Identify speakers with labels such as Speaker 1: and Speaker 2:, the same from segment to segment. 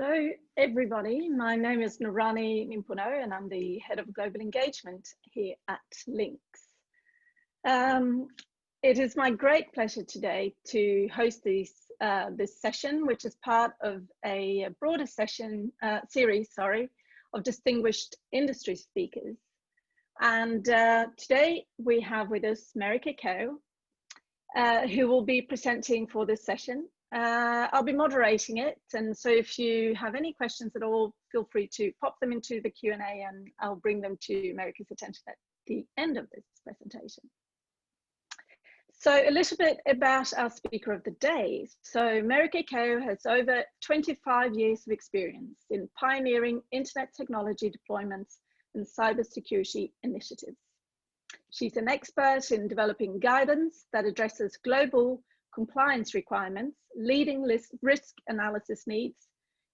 Speaker 1: Hello, everybody. My name is Narani Nimpuno, and I'm the Head of Global Engagement here at LINX. It is my great pleasure today to host this session, which is part of a broader series of distinguished industry speakers. And today we have with us Merike Kaeo, who will be presenting for this session. I'll be moderating it, and so if you have any questions at all, feel free to pop them into the Q&A and I'll bring them to Merike's attention at the end of this presentation. So a little bit about our speaker of the day. So Merike Kaeo has over 25 years of experience in pioneering internet technology deployments and cybersecurity initiatives. She's an expert in developing guidance that addresses global compliance requirements, leading risk analysis needs,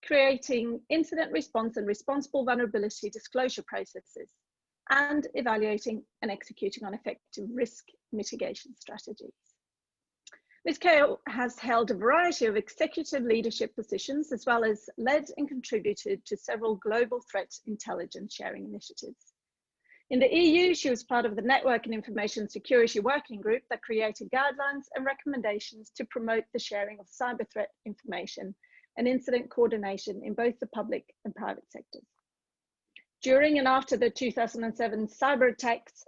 Speaker 1: creating incident response and responsible vulnerability disclosure processes, and evaluating and executing on effective risk mitigation strategies. Ms. Kaeo has held a variety of executive leadership positions, as well as led and contributed to several global threat intelligence sharing initiatives. In the EU, she was part of the Network and Information Security Working Group that created guidelines and recommendations to promote the sharing of cyber threat information and incident coordination in both the public and private sectors. During and after the 2007 cyber attacks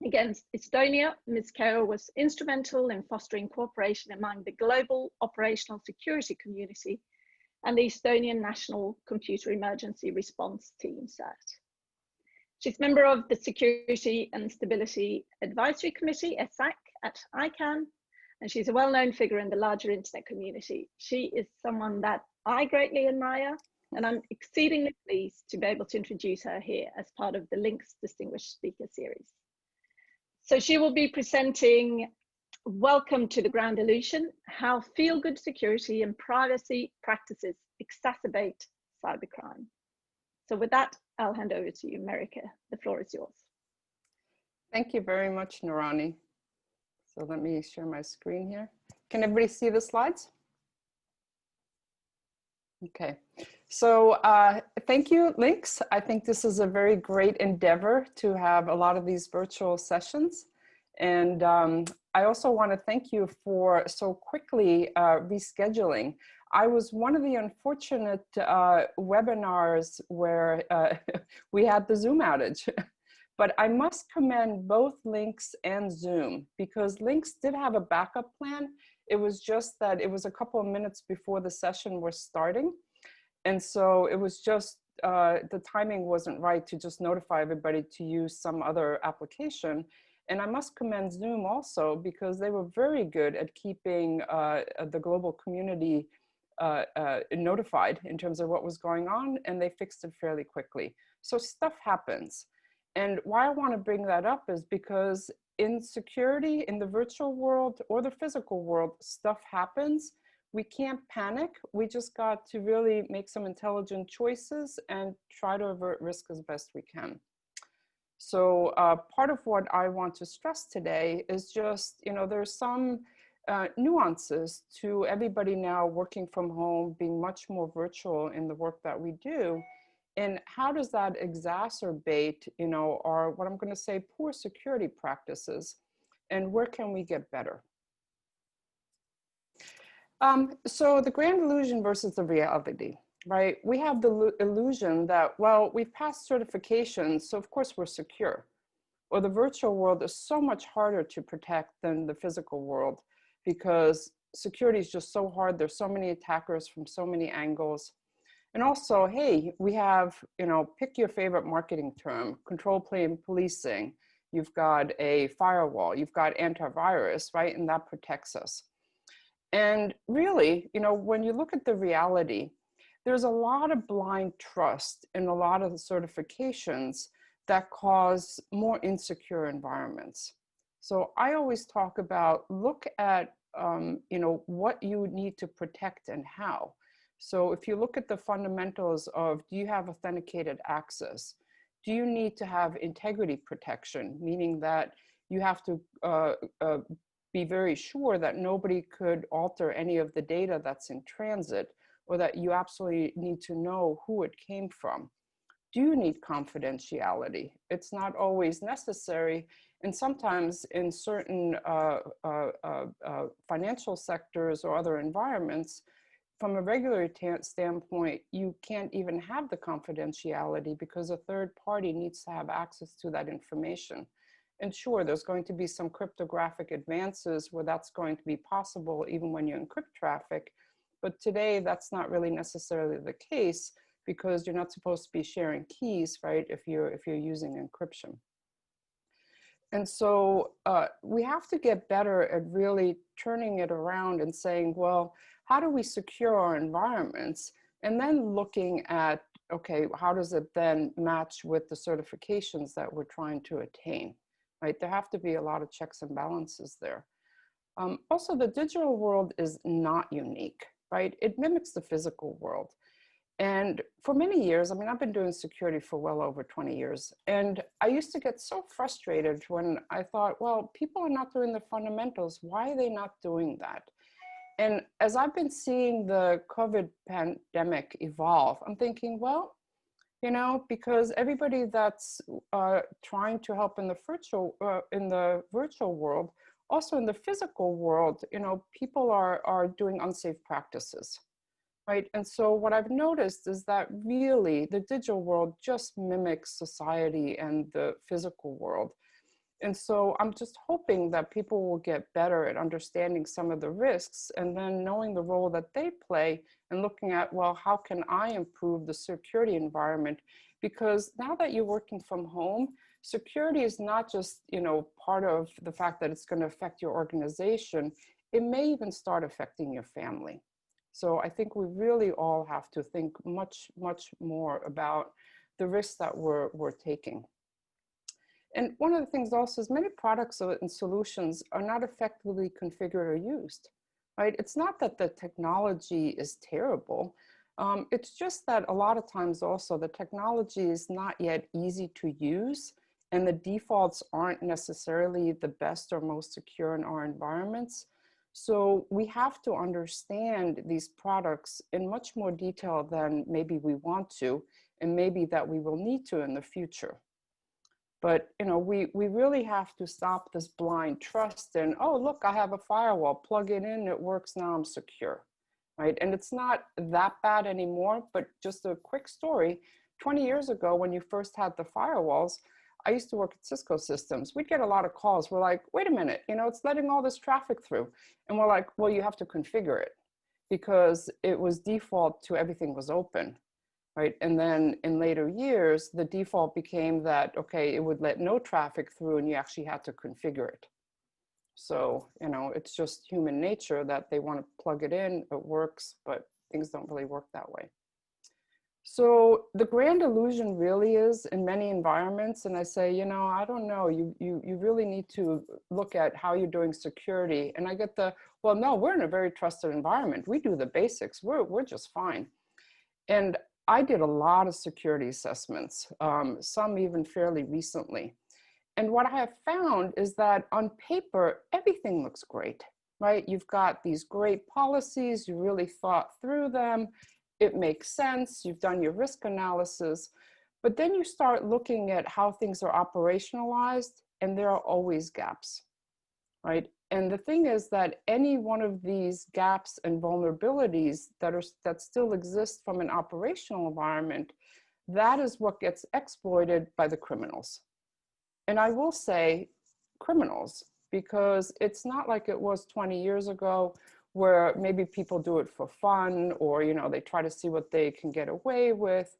Speaker 1: against Estonia, Ms. Kaeo was instrumental in fostering cooperation among the global operational security community and the Estonian National Computer Emergency Response Team (SAT). She's member of the Security and Stability Advisory Committee, ESSAC, at ICANN, and she's a well-known figure in the larger internet community. She is someone that I greatly admire, and I'm exceedingly pleased to be able to introduce her here as part of the LINX Distinguished Speaker Series. So she will be presenting Welcome to the Ground Illusion, How Feel-Good Security and Privacy Practices Exacerbate Cybercrime. So with that, I'll hand over to you, Merike. The floor is yours.
Speaker 2: Thank you very much, Narani. So let me share my screen here. Can everybody see the slides? Okay, so thank you, LINX. I think this is a very great endeavor to have a lot of these virtual sessions. And I also want to thank you for so quickly rescheduling. I was one of the unfortunate webinars where we had the Zoom outage, but I must commend both LINX and Zoom, because LINX did have a backup plan. It was just that it was a couple of minutes before the session was starting. And so it was just, the timing wasn't right to just notify everybody to use some other application. And I must commend Zoom also, because they were very good at keeping the global community notified in terms of what was going on, and they fixed it fairly quickly. So stuff happens. And why I want to bring that up is because in security, in the virtual world or the physical world, stuff happens. We can't panic. We just got to really make some intelligent choices and try to avert risk as best we can. So part of what I want to stress today is just, there's some nuances to everybody now working from home, being much more virtual in the work that we do. And how does that exacerbate, our, what I'm going to say, poor security practices, and where can we get better? So the grand illusion versus the reality, right? We have the illusion that, well, we've passed certifications, so of course we're secure. Or the virtual world is so much harder to protect than the physical world, because security is just so hard. There's so many attackers from so many angles. And also, hey, we have, pick your favorite marketing term, control plane policing. You've got a firewall, you've got antivirus, right? And that protects us. And really, when you look at the reality, there's a lot of blind trust in a lot of the certifications that cause more insecure environments. So I always talk about, look at, what you need to protect and how. So if you look at the fundamentals of, do you have authenticated access? Do you need to have integrity protection, meaning that you have to be very sure that nobody could alter any of the data that's in transit or that you absolutely need to know who it came from. Do you need confidentiality? It's not always necessary. And sometimes in certain financial sectors or other environments, from a regulatory standpoint, you can't even have the confidentiality because a third party needs to have access to that information. And sure, there's going to be some cryptographic advances where that's going to be possible even when you encrypt traffic. But today, that's not really necessarily the case because you're not supposed to be sharing keys, right, if you're using encryption. And so we have to get better at really turning it around and saying, well, how do we secure our environments? And then looking at, okay, how does it then match with the certifications that we're trying to attain, right? There have to be a lot of checks and balances there. Also, the digital world is not unique, right? It mimics the physical world. And for many years, I mean, I've been doing security for well over 20 years. And I used to get so frustrated when I thought, well, people are not doing the fundamentals. Why are they not doing that? And as I've been seeing the COVID pandemic evolve, I'm thinking, well, you know, because everybody that's trying to help in the virtual world, also in the physical world, you know, people are doing unsafe practices. Right. And so what I've noticed is that really the digital world just mimics society and the physical world. And so I'm just hoping that people will get better at understanding some of the risks and then knowing the role that they play and looking at, well, how can I improve the security environment? Because now that you're working from home, security is not just, you know, part of the fact that it's going to affect your organization. It may even start affecting your family. So I think we really all have to think much, much more about the risks that we're taking. And one of the things also is many products and solutions are not effectively configured or used, right? It's not that the technology is terrible. It's just that a lot of times also the technology is not yet easy to use and the defaults aren't necessarily the best or most secure in our environments. So we have to understand these products in much more detail than maybe we want to, and maybe that we will need to in the future. But you know, we really have to stop this blind trust and, oh, look, I have a firewall, plug it in, it works, now I'm secure, right? And it's not that bad anymore, but just a quick story. 20 years ago, when you first had the firewalls, I used to work at Cisco Systems. We'd get a lot of calls. We're like, wait a minute, you know, it's letting all this traffic through. And we're like, well, you have to configure it because it was default to everything was open, right? And then in later years, the default became that, okay, it would let no traffic through and you actually had to configure it. So, you know, it's just human nature that they want to plug it in, it works, but things don't really work that way. So the grand illusion really is in many environments, and I say, you know, I don't know, you really need to look at how you're doing security. And I get the, well, no, we're in a very trusted environment. We do the basics, we're just fine. And I did a lot of security assessments, some even fairly recently. And what I have found is that on paper, everything looks great, right? You've got these great policies, you really thought through them. It makes sense, you've done your risk analysis, but then you start looking at how things are operationalized and there are always gaps, right? And the thing is that any one of these gaps and vulnerabilities that still exist from an operational environment, that is what gets exploited by the criminals. And I will say criminals, because it's not like it was 20 years ago where maybe people do it for fun or, you know, they try to see what they can get away with.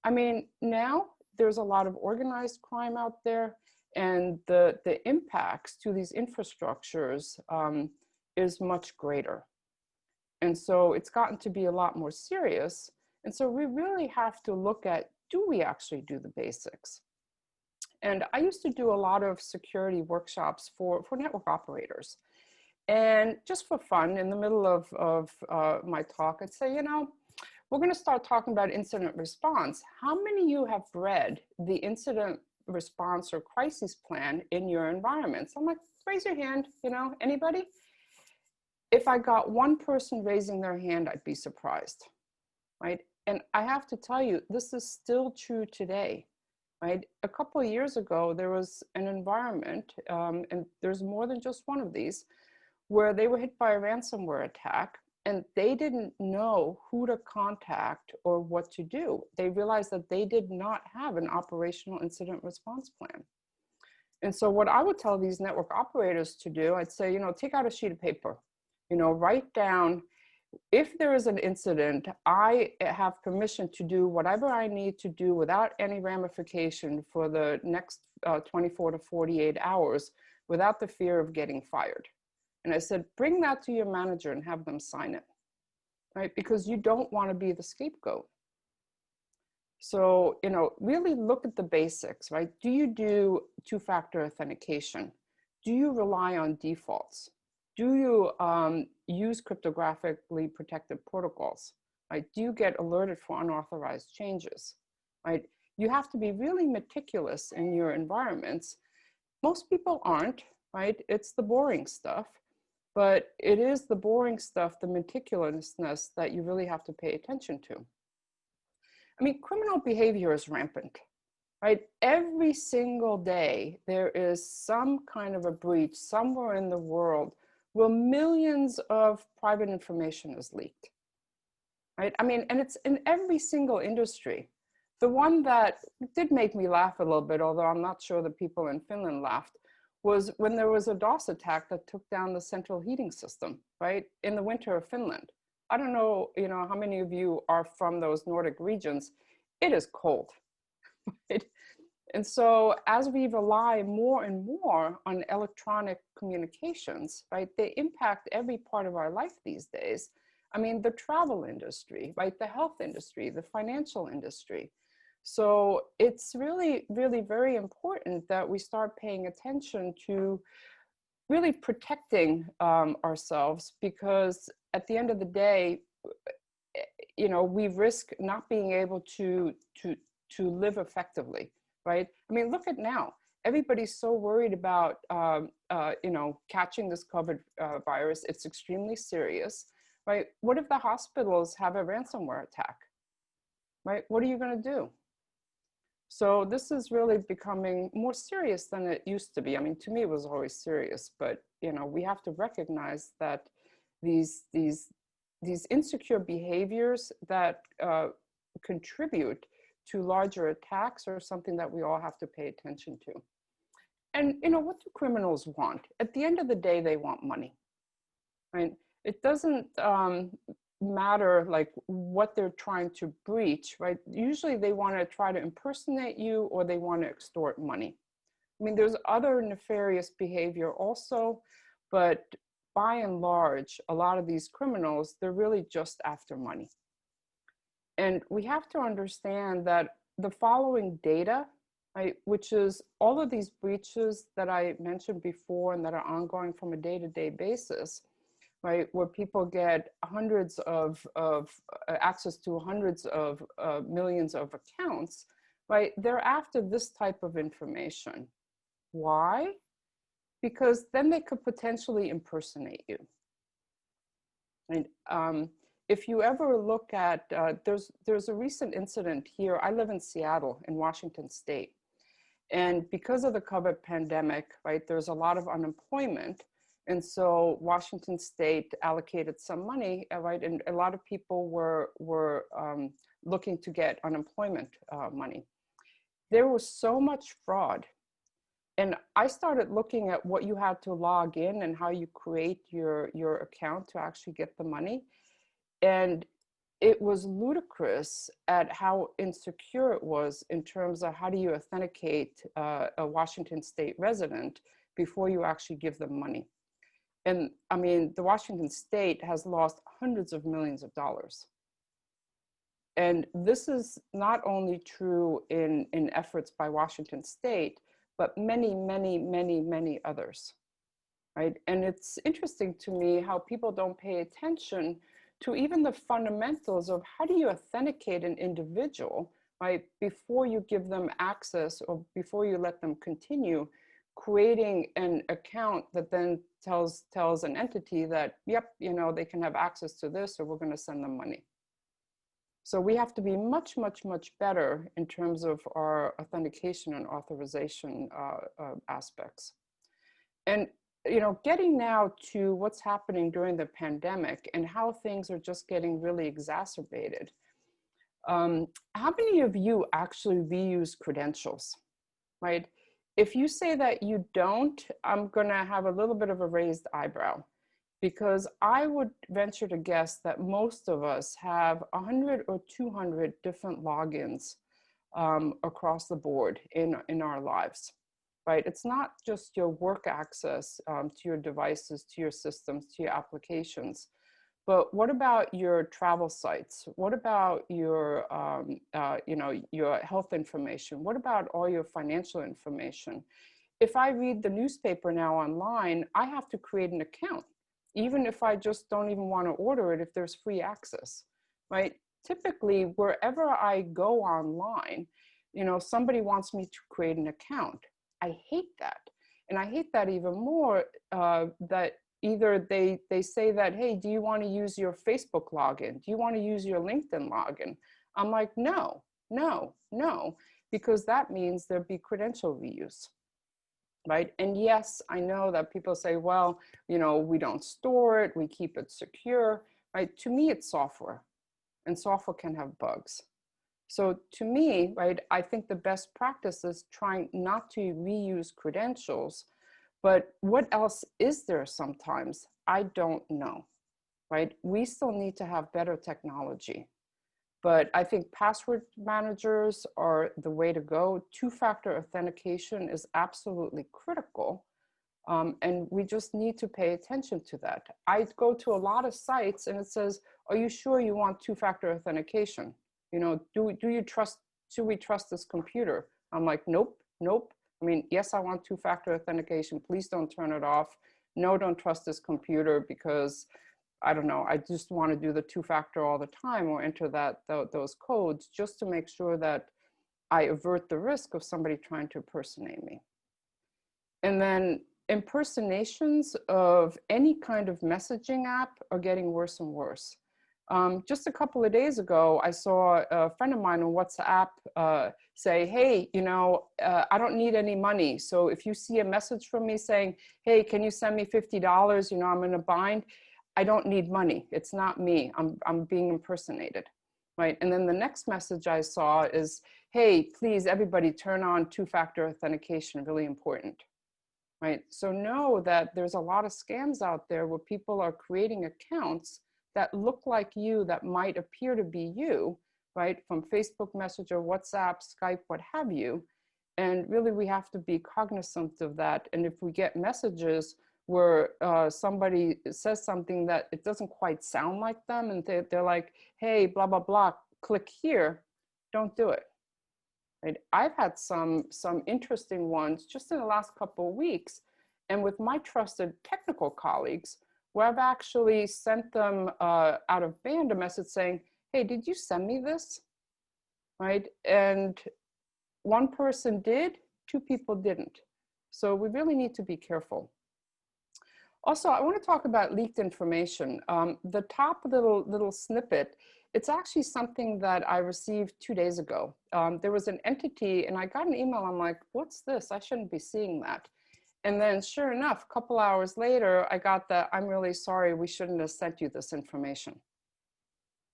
Speaker 2: I mean, now there's a lot of organized crime out there and the impacts to these infrastructures is much greater. And so it's gotten to be a lot more serious. And so we really have to look at, do we actually do the basics? And I used to do a lot of security workshops for network operators. And just for fun, in the middle of my talk, I'd say, you know, we're going to start talking about incident response. How many of you have read the incident response or crisis plan in your environments? I'm like, raise your hand, you know, anybody? If I got one person raising their hand, I'd be surprised. right? And I have to tell you, this is still true today, right? A couple of years ago, there was an environment, and there's more than just one of these, where they were hit by a ransomware attack and they didn't know who to contact or what to do. They realized that they did not have an operational incident response plan. And so what I would tell these network operators to do, I'd say, take out a sheet of paper, write down, if there is an incident, I have permission to do whatever I need to do without any ramification for the next 24 to 48 hours without the fear of getting fired. And I said, bring that to your manager and have them sign it, right? Because you don't want to be the scapegoat. So, really look at the basics, right? Do you do two-factor authentication? Do you rely on defaults? Do you use cryptographically protected protocols, right? Do you get alerted for unauthorized changes, right? You have to be really meticulous in your environments. Most people aren't, right? It's the boring stuff, but it is the boring stuff, the meticulousness that you really have to pay attention to. I mean, criminal behavior is rampant, right? Every single day, there is some kind of a breach somewhere in the world where millions of private information is leaked, right? I mean, and it's in every single industry. The one that did make me laugh a little bit, although I'm not sure the people in Finland laughed, was when there was a DOS attack that took down the central heating system, right? In the winter of Finland. I don't know, how many of you are from those Nordic regions. It is cold, right? And so as we rely more and more on electronic communications, right, they impact every part of our life these days. I mean, the travel industry, right, the health industry, the financial industry. So it's really, really very important that we start paying attention to really protecting ourselves, because at the end of the day, we risk not being able to live effectively, right? I mean, look at now. Everybody's so worried about, catching this COVID virus. It's extremely serious, right? What if the hospitals have a ransomware attack, right? What are you going to do? So this is really becoming more serious than it used to be. I mean, to me, it was always serious, but we have to recognize that these insecure behaviors that contribute to larger attacks are something that we all have to pay attention to. And what do criminals want? At the end of the day, they want money, right? It doesn't matter like what they're trying to breach, right? Usually they want to try to impersonate you, or they want to extort money. I mean, there's other nefarious behavior also, but by and large, a lot of these criminals, they're really just after money. And we have to understand that the following data, right, which is all of these breaches that I mentioned before and that are ongoing from a day-to-day basis, right, where people get hundreds of access to hundreds of millions of accounts, right, they're after this type of information. Why? Because then they could potentially impersonate you. And if you ever look at, there's a recent incident here. I live in Seattle in Washington State. And because of the COVID pandemic, right, there's a lot of unemployment. And so Washington State allocated some money, right, and a lot of people were looking to get unemployment money. There was so much fraud. And I started looking at what you had to log in and how you create your account to actually get the money. And it was ludicrous at how insecure it was in terms of how do you authenticate a Washington State resident before you actually give them money. And I mean, the Washington State has lost hundreds of millions of dollars. And this is not only true in efforts by Washington State, but many, many, many, many others, right? And it's interesting to me how people don't pay attention to even the fundamentals of how do you authenticate an individual, right, before you give them access or before you let them continue creating an account that then tells an entity that, yep, they can have access to this, or we're going to send them money. So we have to be much, much, much better in terms of our authentication and authorization aspects. And getting now to what's happening during the pandemic and how things are just getting really exacerbated. How many of you actually reuse credentials, right? If you say that you don't, I'm gonna have a little bit of a raised eyebrow, because I would venture to guess that most of us have 100 or 200 different logins across the board in our lives, right? It's not just your work access to your devices, to your systems, to your applications, but what about your travel sites? What about your, your health information? What about all your financial information? If I read the newspaper now online, I have to create an account, even if I just don't even want to order it if there's free access, right? Typically, wherever I go online, somebody wants me to create an account. I hate that. And I hate that even more, that either they say that, hey, do you want to use your Facebook login? Do you want to use your LinkedIn login? I'm like, no, no, no, because that means there'd be credential reuse, right? And yes, I know that people say, well, we don't store it, we keep it secure, right? To me, it's software, and software can have bugs. So to me, right, I think the best practice is trying not to reuse credentials. But what else is there sometimes? I don't know, right? We still need to have better technology. But I think password managers are the way to go. Two-factor authentication is absolutely critical. And we just need to pay attention to that. I go to a lot of sites and it says, are you sure you want two-factor authentication? Do you trust, should we trust this computer? I'm like, nope, nope. I mean, yes, I want two-factor authentication. Please don't turn it off. No, don't trust this computer because, I don't know, I just want to do the two-factor all the time or enter those codes just to make sure that I avert the risk of somebody trying to impersonate me. And then impersonations of any kind of messaging app are getting worse and worse. Just a couple of days ago, I saw a friend of mine on WhatsApp say, hey, I don't need any money. So if you see a message from me saying, hey, can you send me $50? I'm in a bind. I don't need money. It's not me. I'm being impersonated, right? And then the next message I saw is, hey, please, everybody turn on two-factor authentication, really important, right? So know that there's a lot of scams out there where people are creating accounts that look like you, that might appear to be you, right? From Facebook Messenger, WhatsApp, Skype, what have you. And really we have to be cognizant of that. And if we get messages where somebody says something that it doesn't quite sound like them and they're like, hey, blah, blah, blah, click here, don't do it. Right? I've had some interesting ones just in the last couple of weeks, and with my trusted technical colleagues, where I've actually sent them out of band a message saying, hey, did you send me this? Right? And one person did, two people didn't. So we really need to be careful. Also, I want to talk about leaked information. The top little snippet, it's actually something that I received 2 days ago. There was an entity and I got an email. I'm like, what's this? I shouldn't be seeing that. And then sure enough, a couple hours later, I got the, I'm really sorry, we shouldn't have sent you this information,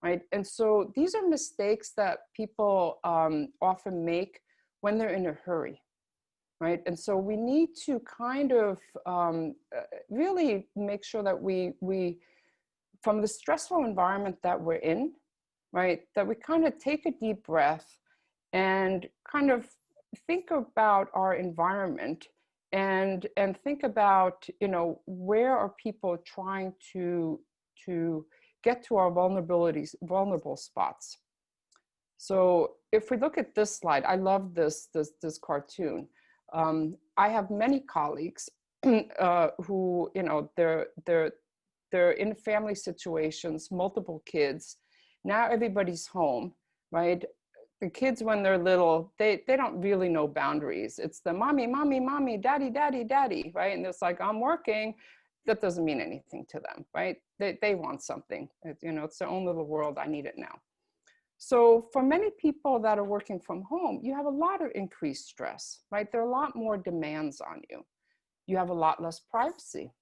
Speaker 2: right? And so these are mistakes that people often make when they're in a hurry, right? And so we need to kind of really make sure that we, from the stressful environment that we're in, right, that we kind of take a deep breath and kind of think about our environment and think about, where are people trying to get to our vulnerable spots. So if we look at this slide, I love this cartoon. I have many colleagues who, they're in family situations, multiple kids. Now everybody's home, right? The kids, when they're little, they don't really know boundaries. It's the mommy, mommy, mommy, daddy, daddy, daddy, right? And it's like, I'm working. That doesn't mean anything to them, right? They want something. It's their own little world. I need it now. So for many people that are working from home, you have a lot of increased stress, right? There are a lot more demands on you. You have a lot less privacy,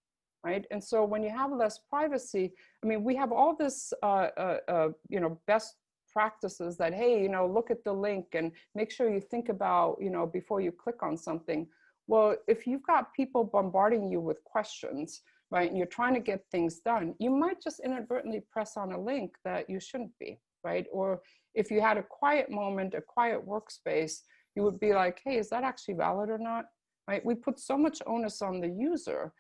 Speaker 2: right? And so when you have less privacy, I mean, we have all this, you know, best practices that, hey, you know, look at the link and make sure you think about, you know, before you click on something. Well, if you've got people bombarding you with questions, right, and you're trying to get things done, you might just inadvertently press on a link that you shouldn't be, right? Or if you had a quiet moment, a quiet workspace, you would be like, hey, is that actually valid or not? Right? We put so much onus on the user,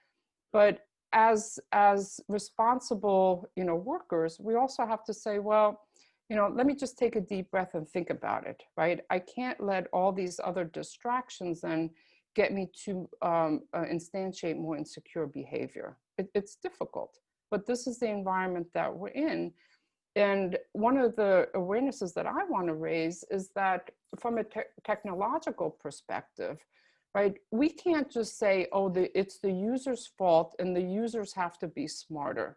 Speaker 2: but as responsible, you know, workers, we also have to say, well, you know, let me just take a deep breath and think about it, right? I can't let all these other distractions then get me to instantiate more insecure behavior. It's difficult, but this is the environment that we're in. And one of the awarenesses that I want to raise is that from a technological perspective, right, we can't just say, oh, it's the user's fault and the users have to be smarter.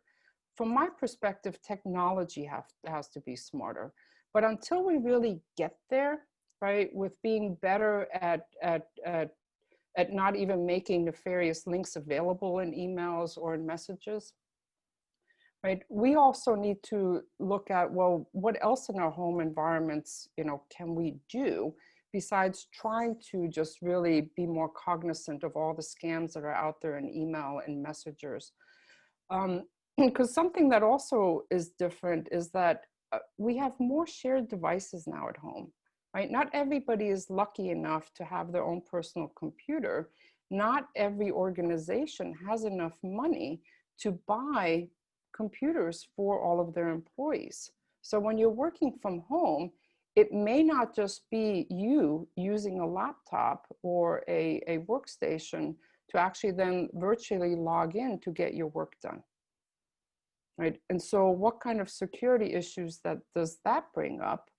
Speaker 2: From my perspective, technology has to be smarter. But until we really get there, right, with being better at not even making nefarious links available in emails or in messages, right, we also need to look at, well, what else in our home environments, you know, can we do besides trying to just really be more cognizant of all the scams that are out there in email and messengers. Because something that also is different is that we have more shared devices now at home, right? Not everybody is lucky enough to have their own personal computer. Not every organization has enough money to buy computers for all of their employees. So when you're working from home, it may not just be you using a laptop or a workstation to actually then virtually log in to get your work done, right? And so what kind of security issues does that bring up?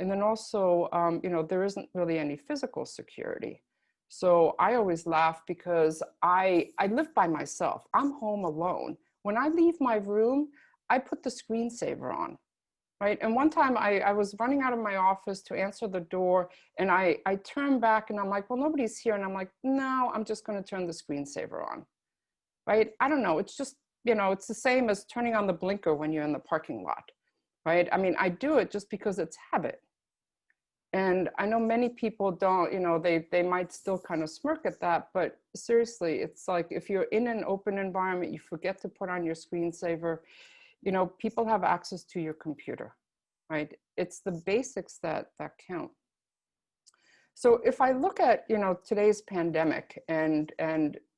Speaker 2: And then also, you know, there isn't really any physical security. So I always laugh because I live by myself. I'm home alone. When I leave my room, I put the screensaver on, right? And one time I was running out of my office to answer the door and I turned back and I'm like, well, nobody's here. And I'm like, no, I'm just going to turn the screensaver on, right? I don't know. It's just, you know, it's the same as turning on the blinker when you're in the parking lot, right? I mean, I do it just because it's habit. And I know many people don't, you know, they might still kind of smirk at that, but seriously, it's like if you're in an open environment, you forget to put on your screensaver, you know, people have access to your computer, right? It's the basics that count. So if I look at, you know, today's pandemic and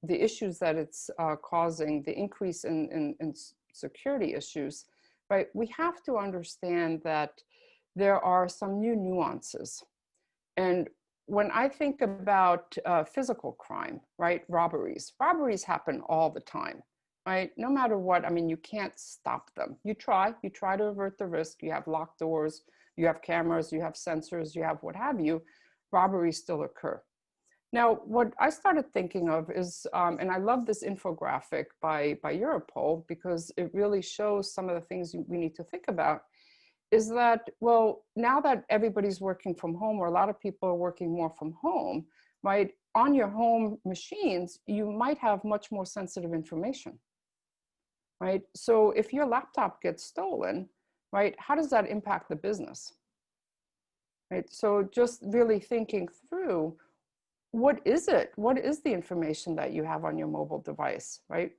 Speaker 2: the issues that it's causing, the increase in security issues, right? We have to understand that there are some new nuances. And when I think about physical crime, right? Robberies happen all the time, right? No matter what, I mean, you can't stop them. You try to avert the risk. You have locked doors, you have cameras, you have sensors, you have what have you. Robberies still occur. Now, what I started thinking of is, and I love this infographic by Europol because it really shows some of the things we need to think about, is that, well, now that everybody's working from home, or a lot of people are working more from home, right? On your home machines, you might have much more sensitive information, right? So if your laptop gets stolen, right, how does that impact the business? Right? So just really thinking through, what is it? What is the information that you have on your mobile device, right?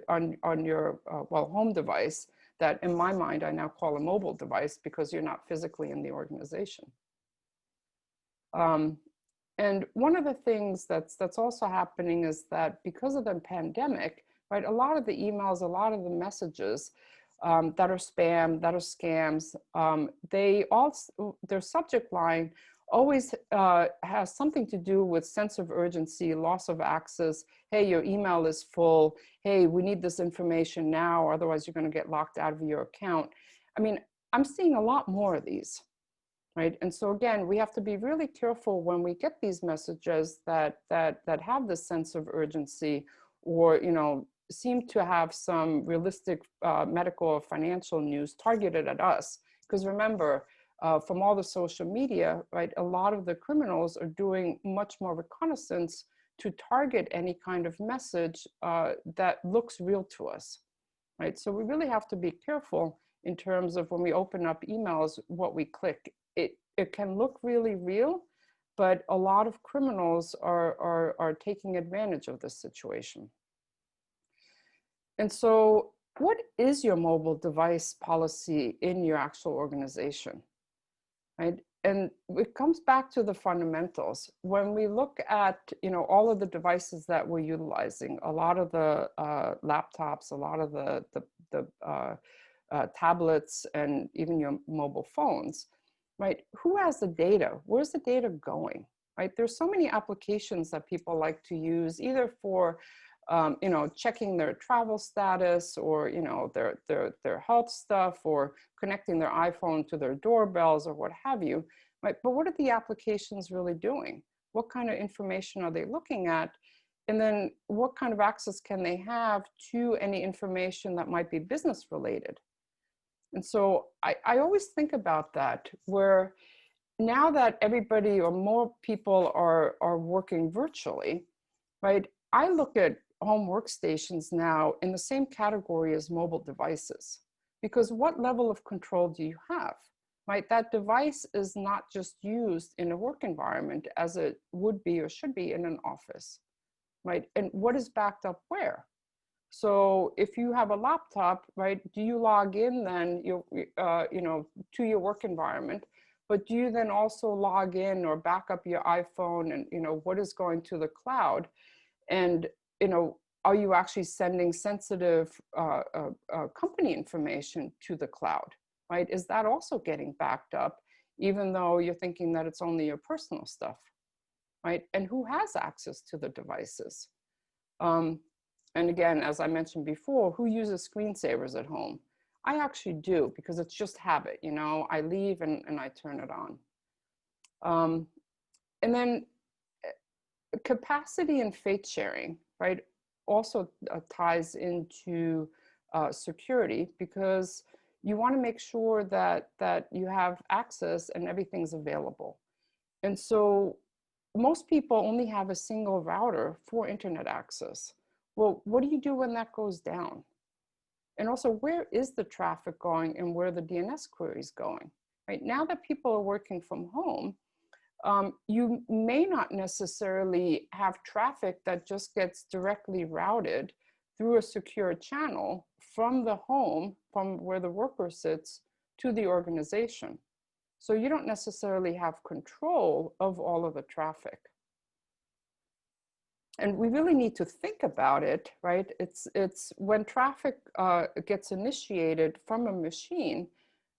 Speaker 2: On your, well, home device, that in my mind, I now call a mobile device because you're not physically in the organization. And one of the things that's also happening is that because of the pandemic, right, a lot of the emails, a lot of the messages that are spam, that are scams, their subject line always has something to do with sense of urgency, loss of access. Hey, your email is full. Hey, we need this information now, or otherwise you're going to get locked out of your account. I mean, I'm seeing a lot more of these, right? And so again, we have to be really careful when we get these messages that have this sense of urgency, or, you know, seem to have some realistic medical or financial news targeted at us. Because remember, from all the social media, right, a lot of the criminals are doing much more reconnaissance to target any kind of message that looks real to us, right? So we really have to be careful in terms of when we open up emails, what we click. It can look really real, but a lot of criminals are taking advantage of this situation. And so what is your mobile device policy in your actual organization, right? And it comes back to the fundamentals. When we look at, all of the devices that we're utilizing, a lot of the laptops, a lot of the tablets, and even your mobile phones, right? Who has the data? Where's the data going, right? There's so many applications that people like to use, either for checking their travel status, or their health stuff, or connecting their iPhone to their doorbells, or what have you, right? But what are the applications really doing? What kind of information are they looking at? And then what kind of access can they have to any information that might be business related? And so I always think about that, where now that everybody or more people are working virtually, right? I look at home workstations now in the same category as mobile devices, because what level of control do you have, right? That device is not just used in a work environment as it would be or should be in an office, right? And what is backed up where? So if you have a laptop, right, do you log in then to your work environment, but do you then also log in or back up your iPhone, and what is going to the cloud? And are you actually sending sensitive company information to the cloud, right? Is that also getting backed up, even though you're thinking that it's only your personal stuff, right? And who has access to the devices? And again, as I mentioned before, who uses screensavers at home? I actually do, because it's just habit. I leave and I turn it on. And then capacity and faith sharing, right, also ties into security, because you want to make sure that you have access and everything's available. And so most people only have a single router for internet access. Well, what do you do when that goes down? And also, where is the traffic going and where are the DNS queries going? Right now that people are working from home, you may not necessarily have traffic that just gets directly routed through a secure channel from the home, from where the worker sits, to the organization. So you don't necessarily have control of all of the traffic. And we really need to think about it, right? It's when traffic gets initiated from a machine,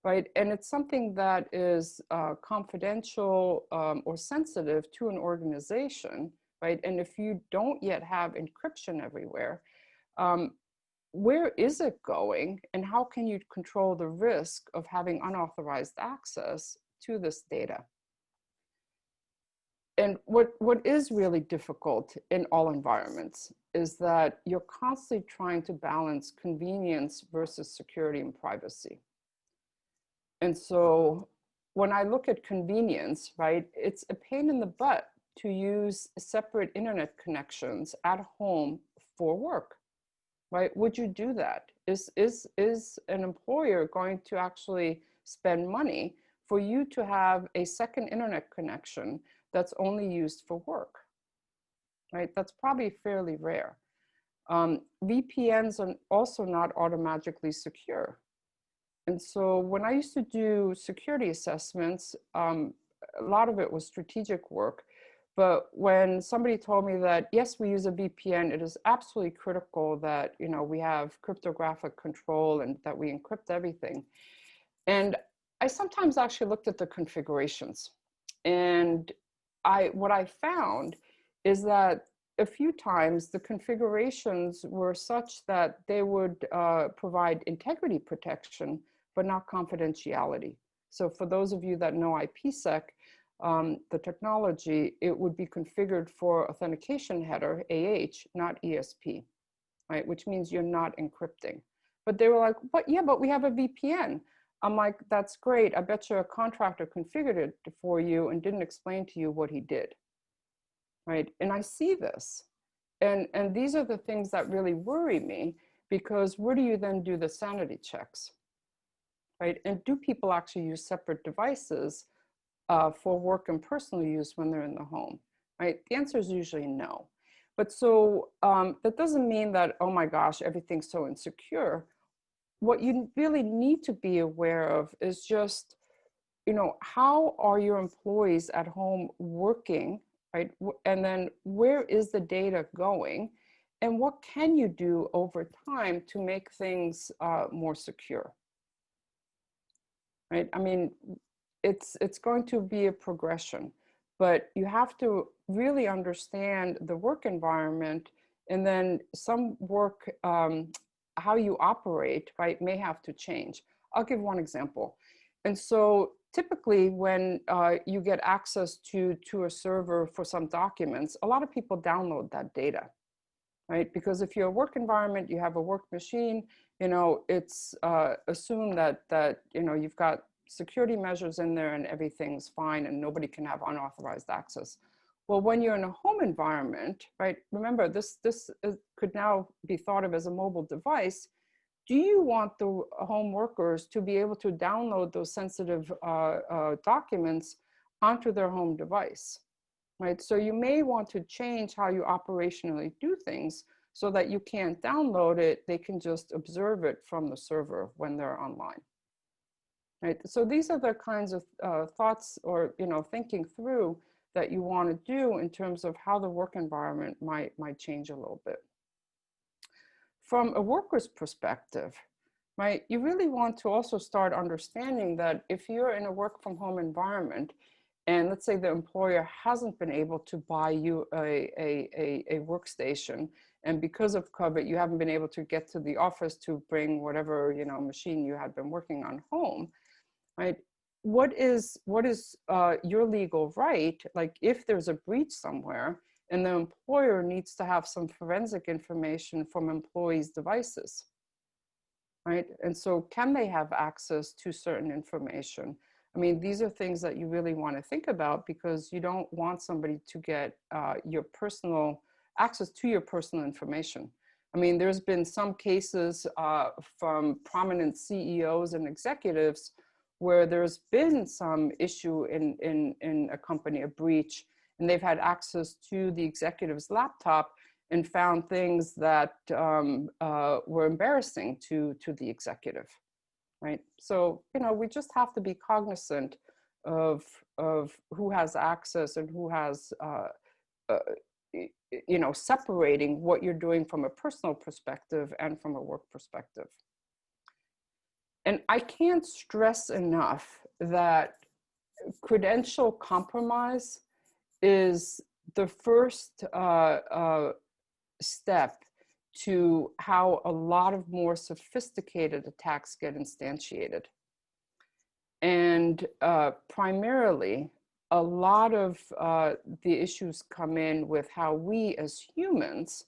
Speaker 2: right? And it's something that is confidential or sensitive to an organization, right? And if you don't yet have encryption everywhere, where is it going? And how can you control the risk of having unauthorized access to this data? And what is really difficult in all environments is that you're constantly trying to balance convenience versus security and privacy. And so when I look at convenience, right, it's a pain in the butt to use separate internet connections at home for work, right? Would you do that? Is an employer going to actually spend money for you to have a second internet connection that's only used for work, right? That's probably fairly rare. VPNs are also not automatically secure. And so when I used to do security assessments, a lot of it was strategic work. But when somebody told me that, yes, we use a VPN, it is absolutely critical that we have cryptographic control and that we encrypt everything. And I sometimes actually looked at the configurations. And what I found is that a few times the configurations were such that they would provide integrity protection, but not confidentiality. So for those of you that know IPsec, the technology, it would be configured for authentication header, AH, not ESP, right? Which means you're not encrypting. But they were like, but yeah, but we have a VPN. I'm like, that's great. I bet you a contractor configured it for you and didn't explain to you what he did, right? And I see this. And these are the things that really worry me, because where do you then do the sanity checks, right? And do people actually use separate devices for work and personal use when they're in the home, right? The answer is usually no. But so that doesn't mean that, oh my gosh, everything's so insecure. What you really need to be aware of is just, you know, how are your employees at home working, right? And then where is the data going? And what can you do over time to make things more secure, right? I mean, it's going to be a progression, but you have to really understand the work environment, and then some work, how you operate, right, may have to change. I'll give one example. And so typically when you get access to a server for some documents, a lot of people download that data, right? Because if you're a work environment, you have a work machine, you know, it's assumed that, you know, you've got security measures in there and everything's fine and nobody can have unauthorized access. Well, when you're in a home environment, right, remember this could now be thought of as a mobile device. Do you want the home workers to be able to download those sensitive documents onto their home device, right? So you may want to change how you operationally do things so that you can't download it, they can just observe it from the server when they're online. Right. So these are the kinds of thoughts, or, you know, thinking through that you want to do in terms of how the work environment might change a little bit. From a worker's perspective, right, you really want to also start understanding that if you're in a work from home environment, and let's say the employer hasn't been able to buy you a workstation, and because of COVID, you haven't been able to get to the office to bring whatever, you know, machine you had been working on home, right? What is your legal right? Like if there's a breach somewhere and the employer needs to have some forensic information from employees' devices, right? And so can they have access to certain information? I mean, these are things that you really want to think about, because you don't want somebody to get your personal access to your personal information. I mean, there's been some cases from prominent CEOs and executives where there's been some issue in a company, a breach, and they've had access to the executive's laptop and found things that were embarrassing to the executive, right? So, you know, we just have to be cognizant of who has access and who has, you know, separating what you're doing from a personal perspective and from a work perspective. And I can't stress enough that credential compromise is the first step to how a lot of more sophisticated attacks get instantiated. And primarily, a lot of the issues come in with how we as humans,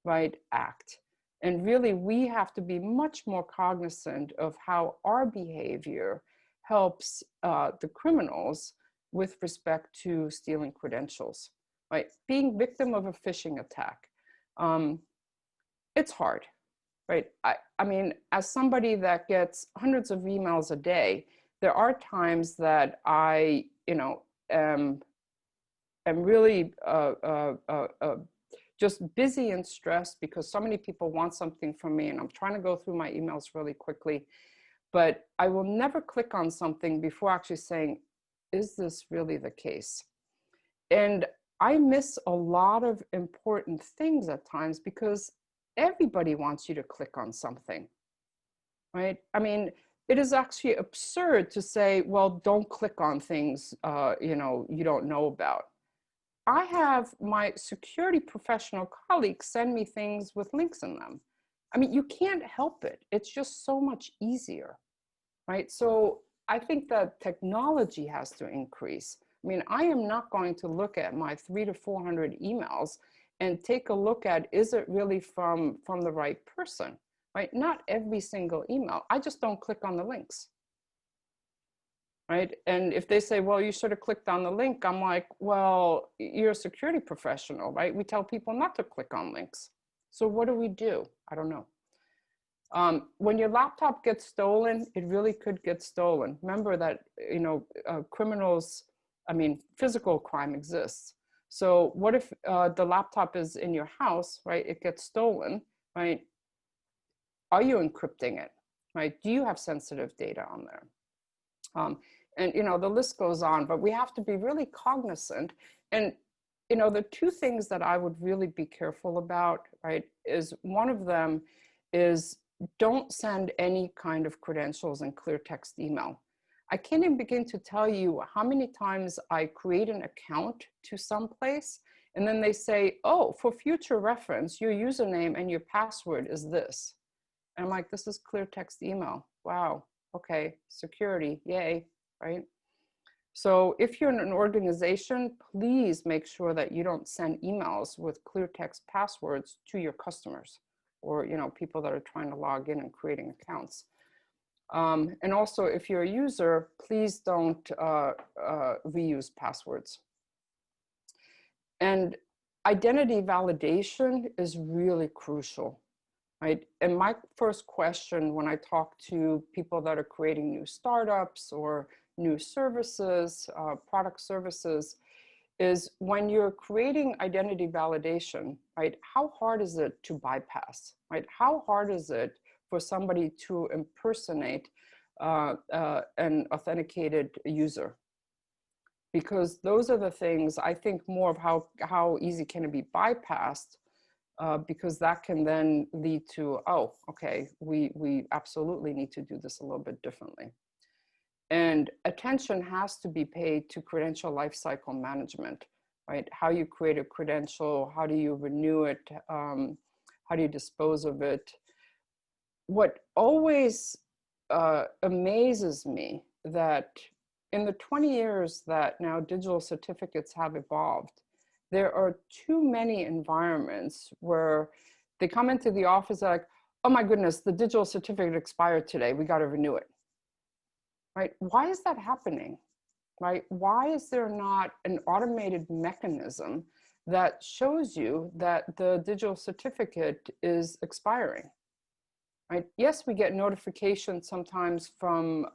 Speaker 2: right, act. And really, we have to be much more cognizant of how our behavior helps the criminals with respect to stealing credentials, right? Being victim of a phishing attack. It's hard, right? I mean, as somebody that gets hundreds of emails a day, there are times that I, you know, am really just busy and stressed because so many people want something from me and I'm trying to go through my emails really quickly. But I will never click on something before actually saying, is this really the case? And I miss a lot of important things at times because everybody wants you to click on something, right? I mean, it is actually absurd to say, well, don't click on things, you know, you don't know about. I have my security professional colleagues send me things with links in them. I mean, you can't help it. It's just so much easier, right? So I think that technology has to increase. I mean, I am not going to look at my 300 to 400 emails and take a look at, is it really from the right person, right? Not every single email. I just don't click on the links, right? And if they say, well, you should have clicked on the link, I'm like, well, you're a security professional, right? We tell people not to click on links. So what do we do? I don't know. When your laptop gets stolen, it really could get stolen. Remember that, you know, criminals, I mean, physical crime exists. So what if the laptop is in your house, right? It gets stolen, right? Are you encrypting it, right? Do you have sensitive data on there? And, you know, the list goes on, but we have to be really cognizant. And, you know, the two things that I would really be careful about, right, is one of them is don't send any kind of credentials in clear text email. I can't even begin to tell you how many times I create an account to someplace and then they say, oh, for future reference, your username and your password is this. And I'm like, this is clear text email. Wow, okay, security, yay, right? So if you're in an organization, please make sure that you don't send emails with clear text passwords to your customers or, you know, people that are trying to log in and creating accounts. And also, if you're a user, please don't reuse passwords. And identity validation is really crucial, right? And my first question when I talk to people that are creating new startups or new services, product services, is when you're creating identity validation, right? How hard is it to bypass, right? How hard is it for somebody to impersonate an authenticated user? Because those are the things I think more of how easy can it be bypassed, because that can then lead to, oh, okay, we absolutely need to do this a little bit differently. And attention has to be paid to credential lifecycle management, right? How you create a credential, how do you renew it, how do you dispose of it? What always amazes me that in the 20 years that now digital certificates have evolved, there are too many environments where they come into the office like, oh my goodness, the digital certificate expired today, we got to renew it, right? Why is that happening, right? Why is there not an automated mechanism that shows you that the digital certificate is expiring, right? Yes, we get notifications sometimes from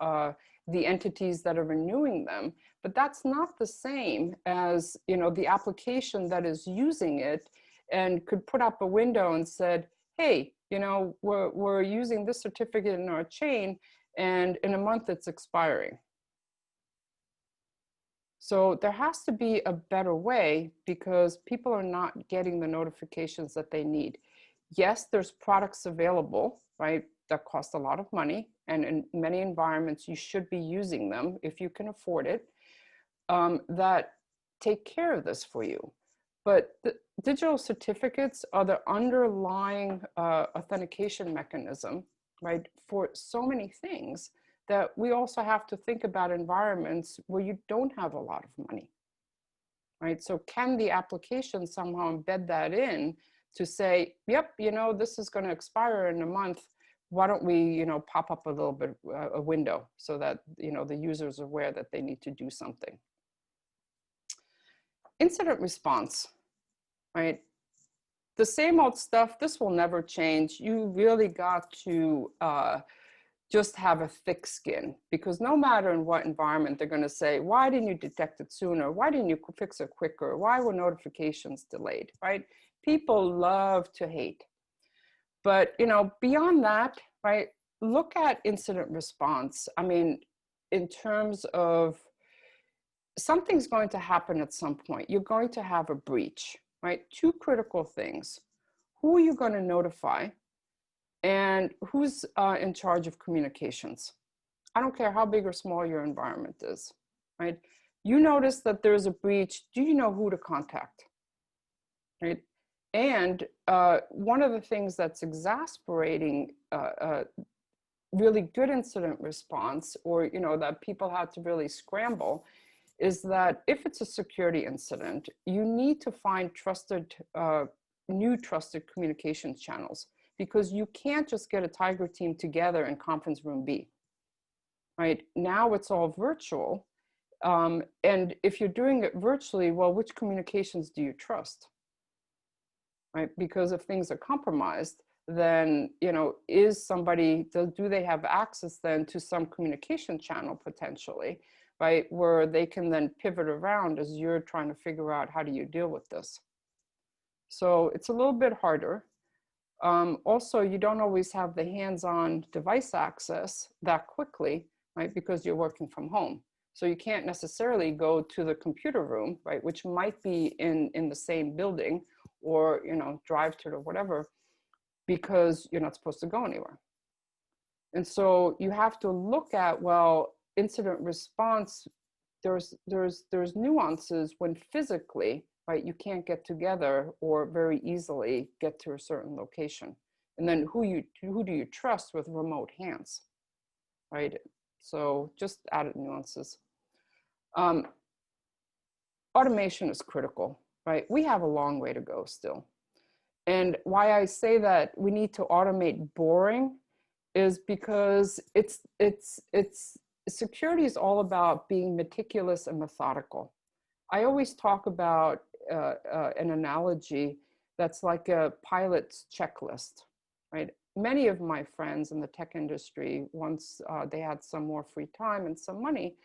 Speaker 2: the entities that are renewing them, but that's not the same as, you know, the application that is using it and could put up a window and said, hey, you know, we're using this certificate in our chain and in a month it's expiring. So there has to be a better way because people are not getting the notifications that they need. Yes, there's products available, right, that cost a lot of money. And in many environments, you should be using them if you can afford it, that take care of this for you. But the digital certificates are the underlying authentication mechanism, right, for so many things that we also have to think about environments where you don't have a lot of money, right? So can the application somehow embed that in to say, yep, you know, this is going to expire in a month. Why don't we, you know, pop up a little bit a window so that, you know, the user is aware that they need to do something. Incident response, right? The same old stuff, this will never change. You really got to just have a thick skin, because no matter in what environment, they're going to say, why didn't you detect it sooner? Why didn't you fix it quicker? Why were notifications delayed, right? People love to hate. But, you know, beyond that, right, look at incident response. I mean, in terms of something's going to happen at some point. You're going to have a breach, right? Two critical things. Who are you going to notify? And who's in charge of communications? I don't care how big or small your environment is, right? You notice that there's a breach, do you know who to contact, right? And one of the things that's exasperating really good incident response, or, you know, that people had to really scramble, is that if it's a security incident, you need to find trusted, new trusted communications channels, because you can't just get a tiger team together in conference room B. right? Now it's all virtual. And if you're doing it virtually, well, which communications do you trust, right? Because if things are compromised, then, you know, is somebody, do they have access then to some communication channel potentially, right? Where they can then pivot around as you're trying to figure out how do you deal with this. So it's a little bit harder. Also, you don't always have the hands-on device access that quickly, right? Because you're working from home. So you can't necessarily go to the computer room, right? Which might be in the same building, or, you know, drive to it or whatever, because you're not supposed to go anywhere. And so you have to look at, well, incident response, there's nuances when physically, right, you can't get together or very easily get to a certain location. And then who do you trust with remote hands, right? So just added nuances. Automation is critical, right? We have a long way to go still. And why I say that we need to automate boring is because security is all about being meticulous and methodical. I always talk about an analogy that's like a pilot's checklist, right? Many of my friends in the tech industry, once they had some more free time and some money,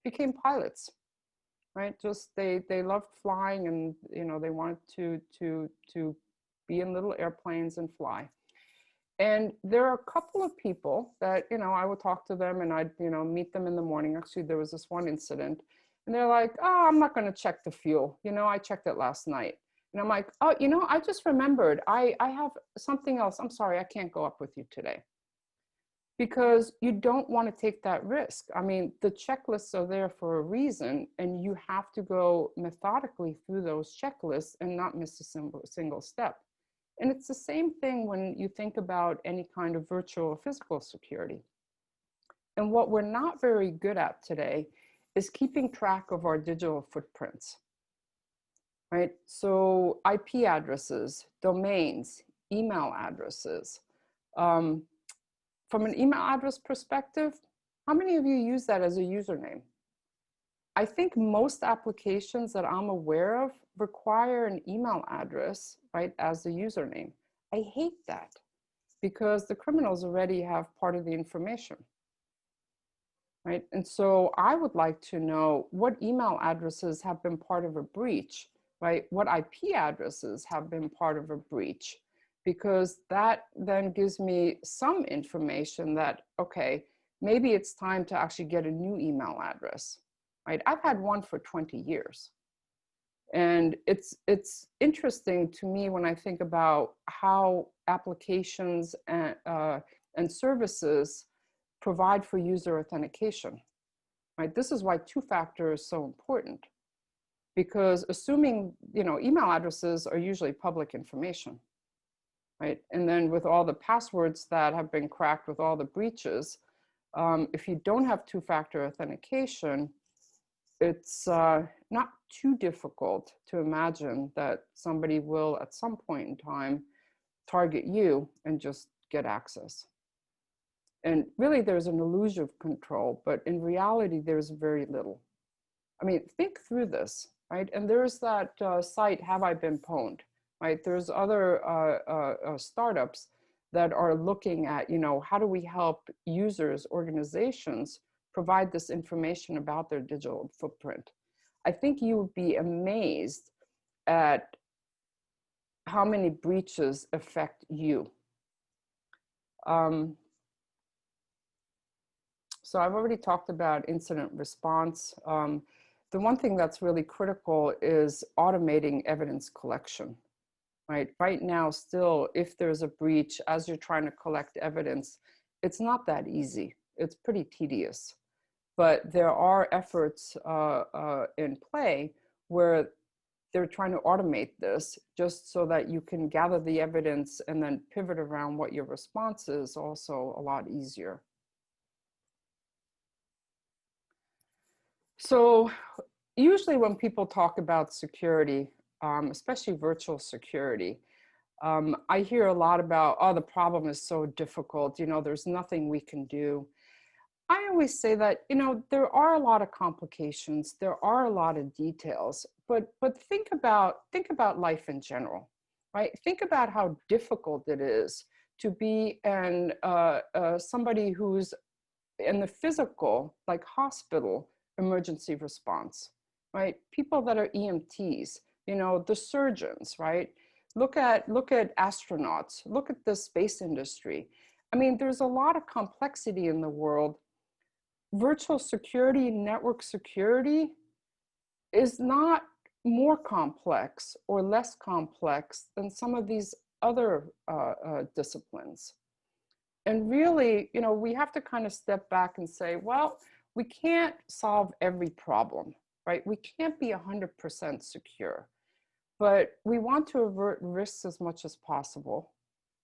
Speaker 2: became pilots, right? Just they loved flying, and, you know, they wanted to be in little airplanes and fly. And there are a couple of people that, you know, I would talk to them and I'd, you know, meet them in the morning. Actually, there was this one incident, and they're like, oh, I'm not going to check the fuel. You know, I checked it last night. And I'm like, oh, you know, I just remembered, I have something else. I'm sorry, I can't go up with you today. Because you don't want to take that risk. I mean, the checklists are there for a reason, and you have to go methodically through those checklists and not miss a single step. And it's the same thing when you think about any kind of virtual or physical security. And what we're not very good at today is keeping track of our digital footprints, right? So IP addresses, domains, email addresses. From an email address perspective, how many of you use that as a username? I think most applications that I'm aware of require an email address, right, as the username. I hate that because the criminals already have part of the information, right? And so I would like to know what email addresses have been part of a breach, right? What IP addresses have been part of a breach, because that then gives me some information that, okay, maybe it's time to actually get a new email address, right? I've had one for 20 years. And it's interesting to me when I think about how applications and services provide for user authentication, right? This is why two-factor is so important, because assuming, you know, email addresses are usually public information, right? And then with all the passwords that have been cracked with all the breaches, if you don't have two-factor authentication, it's not too difficult to imagine that somebody will at some point in time target you and just get access. And really there's an illusion of control, but in reality, there's very little. I mean, think through this, right? And there's that site, Have I Been Pwned, right? There's other startups that are looking at, you know, how do we help users, organizations provide this information about their digital footprint? I think you would be amazed at how many breaches affect you. So I've already talked about incident response. The one thing that's really critical is automating evidence collection, right? Right now, still, if there's a breach, as you're trying to collect evidence, it's not that easy. It's pretty tedious. But there are efforts in play where they're trying to automate this just so that you can gather the evidence and then pivot around what your response is also a lot easier. So usually when people talk about security, especially virtual security, I hear a lot about, oh, the problem is so difficult, you know, there's nothing we can do. I always say that, you know, there are a lot of complications, there are a lot of details, but think about life in general, right? Think about how difficult it is to be somebody who's in the physical, like hospital emergency response, right? People that are EMTs, you know, the surgeons, right? Look at astronauts, look at the space industry. I mean, there's a lot of complexity in the world. Virtual security, network security is not more complex or less complex than some of these other disciplines. And really, you know, we have to kind of step back and say, well, we can't solve every problem, right? We can't be 100% secure, but we want to avert risks as much as possible.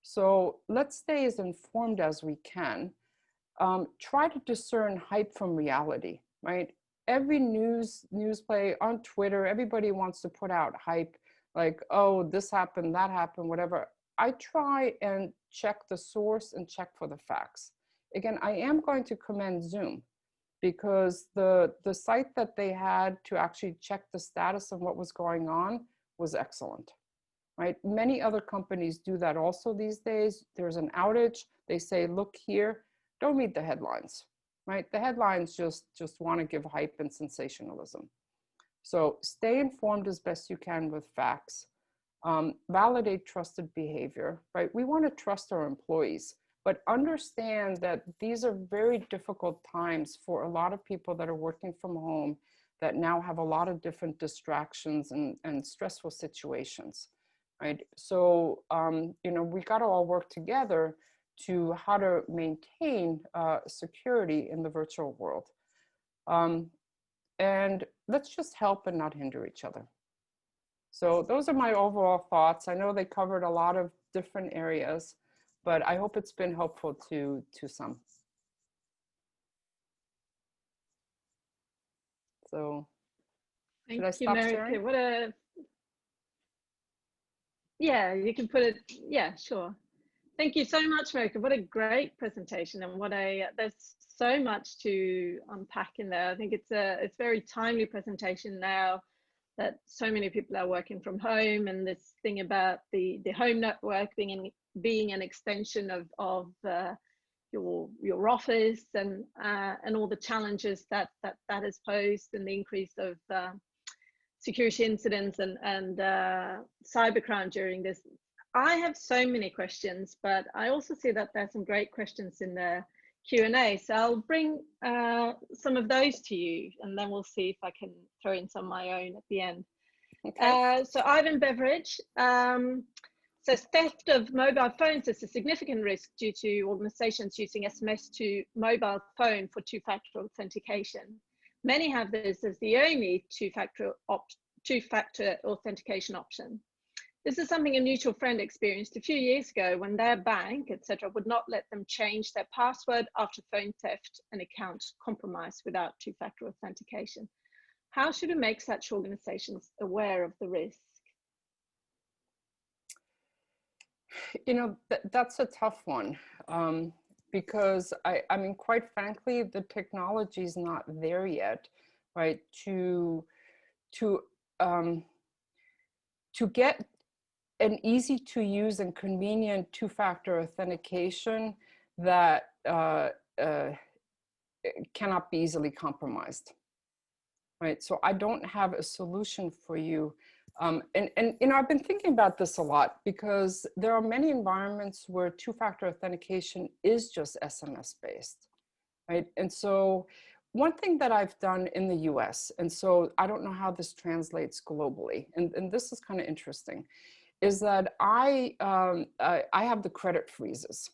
Speaker 2: So let's stay as informed as we can. Try to discern hype from reality, right? Every news play on Twitter, everybody wants to put out hype, like, oh, this happened, that happened, whatever. I try and check the source and check for the facts. Again, I am going to commend Zoom, because the site that they had to actually check the status of what was going on was excellent, right? Many other companies do that also these days. There's an outage, they say, look here. Don't read the headlines, right? The headlines just want to give hype and sensationalism. So stay informed as best you can with facts. Validate trusted behavior, right? We want to trust our employees, but understand that these are very difficult times for a lot of people that are working from home, that now have a lot of different distractions and stressful situations, right? So, you know, we got to all work together to how to maintain security in the virtual world. And let's just help and not hinder each other. So those are my overall thoughts. I know they covered a lot of different areas, but I hope it's been helpful to some. So should I stop sharing?
Speaker 1: What a, yeah, you can put it, yeah, sure. Thank you so much, Merike. What a great presentation, and what a, there's so much to unpack in there. I think it's a very timely presentation now that so many people are working from home, and this thing about the home network being an extension of your office, and all the challenges that has posed, and the increase of security incidents and cybercrime during this. I have so many questions, but I also see that there's some great questions in the Q&A. So I'll bring some of those to you, and then we'll see if I can throw in some of my own at the end. Okay. So Ivan Beveridge says theft of mobile phones is a significant risk due to organizations using SMS to mobile phone for two-factor authentication. Many have this as the only two-factor authentication option. This is something a mutual friend experienced a few years ago when their bank, etc., would not let them change their password after phone theft and account compromised without two-factor authentication. How should we make such organizations aware of the risk?
Speaker 2: You know, that's a tough one, because I mean, quite frankly, the technology is not there yet, right? To get an easy to use and convenient two-factor authentication that cannot be easily compromised, right? So I don't have a solution for you. And you know, I've been thinking about this a lot, because there are many environments where two-factor authentication is just SMS based, right? And so one thing that I've done in the US, and so I don't know how this translates globally, and this is kind of interesting, is that I have the credit freezes,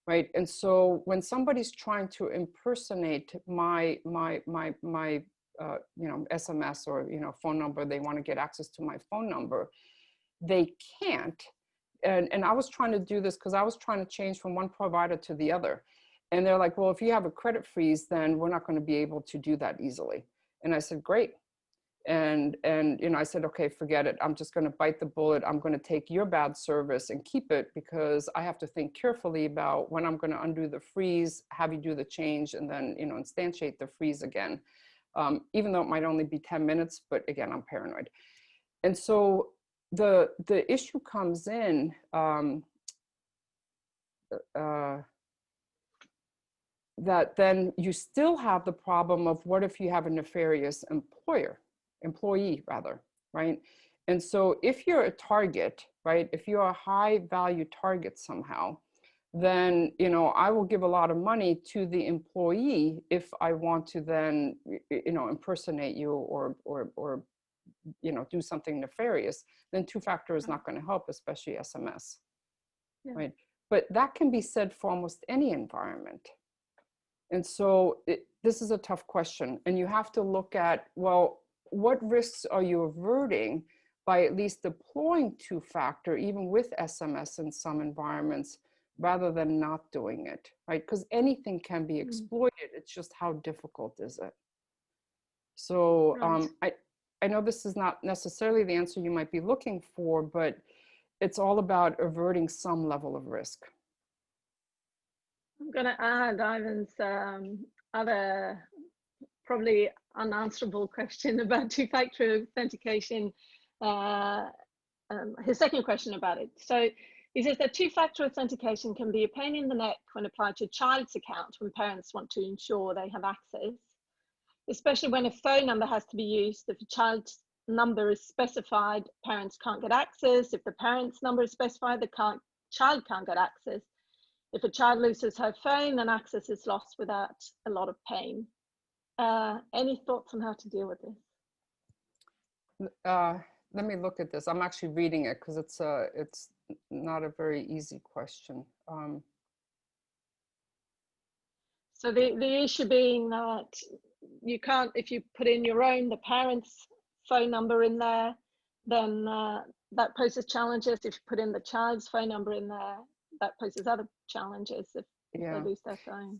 Speaker 2: right? And so when somebody's trying to impersonate my you know, SMS or, you know, phone number, they want to get access to my phone number, they can't. And I was trying to do this because I was trying to change from one provider to the other. And they're like, well, if you have a credit freeze, then we're not going to be able to do that easily. And I said, great. And you know, I said, okay, forget it. I'm just going to bite the bullet. I'm going to take your bad service and keep it, because I have to think carefully about when I'm going to undo the freeze, have you do the change, and then, you know, instantiate the freeze again. Even though it might only be 10 minutes, but again, I'm paranoid. And so the issue comes in, that then you still have the problem of what if you have a nefarious employee rather, right? And so if you're a target, right, if you're a high value target somehow, then, you know, I will give a lot of money to the employee if I want to then, you know, impersonate you or you know, do something nefarious. Then two-factor is not going to help, especially SMS, right? But that can be said for almost any environment. And so this is a tough question. And you have to look at, well, what risks are you averting by at least deploying two-factor, even with SMS in some environments, rather than not doing it, right? Because anything can be exploited. It's just how difficult is it? So I know this is not necessarily the answer you might be looking for, but it's all about averting some level of risk.
Speaker 1: I'm going to add Ivan's other probably unanswerable question about two-factor authentication, his second question about it. So he says that two-factor authentication can be a pain in the neck when applied to a child's account when parents want to ensure they have access, especially when a phone number has to be used. If a child's number is specified, parents can't get access. If the parent's number is specified, the child can't get access. If a child loses her phone, then access is lost without a lot of pain. Any thoughts on how to deal with this?
Speaker 2: Let me look at this. I'm actually reading it because it's not a very easy question.
Speaker 1: So the issue being that you can't, if you put in your own, the parent's phone number in there, then that poses challenges. If you put in the child's phone number in there, that poses other challenges if they lose their phone.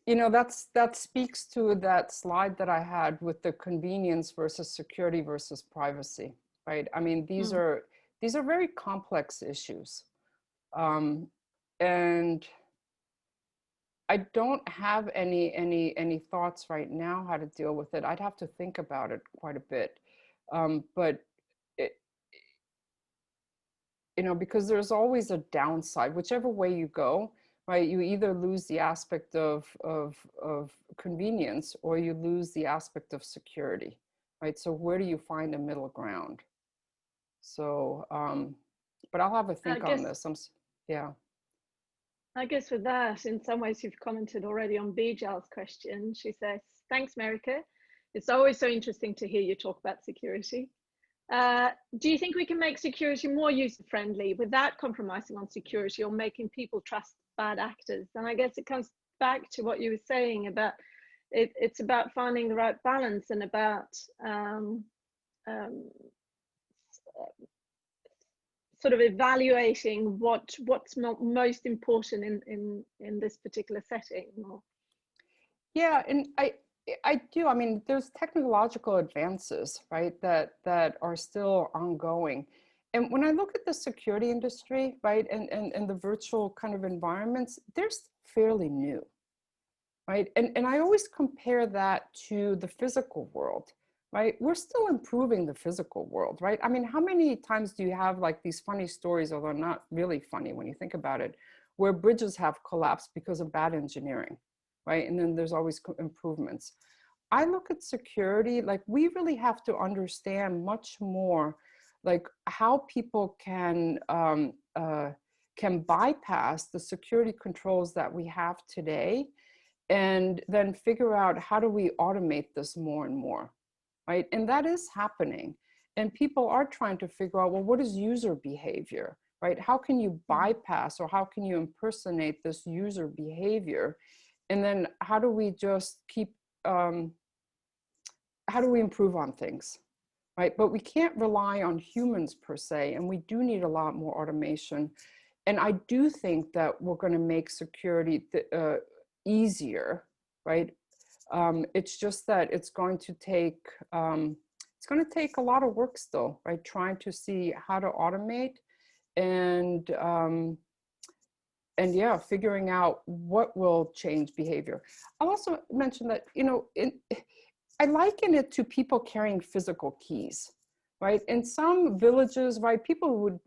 Speaker 2: You know, that speaks to that slide that I had with the convenience versus security versus privacy, right? I mean, these are very complex issues, and I don't have any thoughts right now how to deal with it. I'd have to think about it quite a bit, but you know, because there's always a downside, whichever way you go, right? You either lose the aspect of convenience or you lose the aspect of security, right? So where do you find a middle ground? So, but I'll have a think on this.
Speaker 1: I guess with that, in some ways, you've commented already on Bijal's question. She says, thanks, Merike. It's always so interesting to hear you talk about security. Do you think we can make security more user-friendly without compromising on security or making people trust bad actors? And I guess it comes back to what you were saying about it's about finding the right balance and about sort of evaluating what's most important in this particular setting.
Speaker 2: Yeah, and I do. I mean, there's technological advances, right, that are still ongoing. And when I look at the security industry, right, and the virtual kind of environments, they're fairly new, right? And I always compare that to the physical world, right? We're still improving the physical world, right? I mean, how many times do you have like these funny stories, although not really funny when you think about it, where bridges have collapsed because of bad engineering? Right? And then there's always improvements. I look at security, like we really have to understand much more like how people can bypass the security controls that we have today and then figure out how do we automate this more and more, right? And that is happening. And people are trying to figure out, well, what is user behavior, right? How can you bypass or how can you impersonate this user behavior? And then how do we just keep, how do we improve on things, right? But we can't rely on humans per se, and we do need a lot more automation. And I do think that we're going to make security easier, right? It's just that it's going to take it's going to take a lot of work still, right? Trying to see how to automate and yeah, figuring out what will change behavior. I'll also mention that, you know, I liken it to people carrying physical keys, right? In some villages, right, people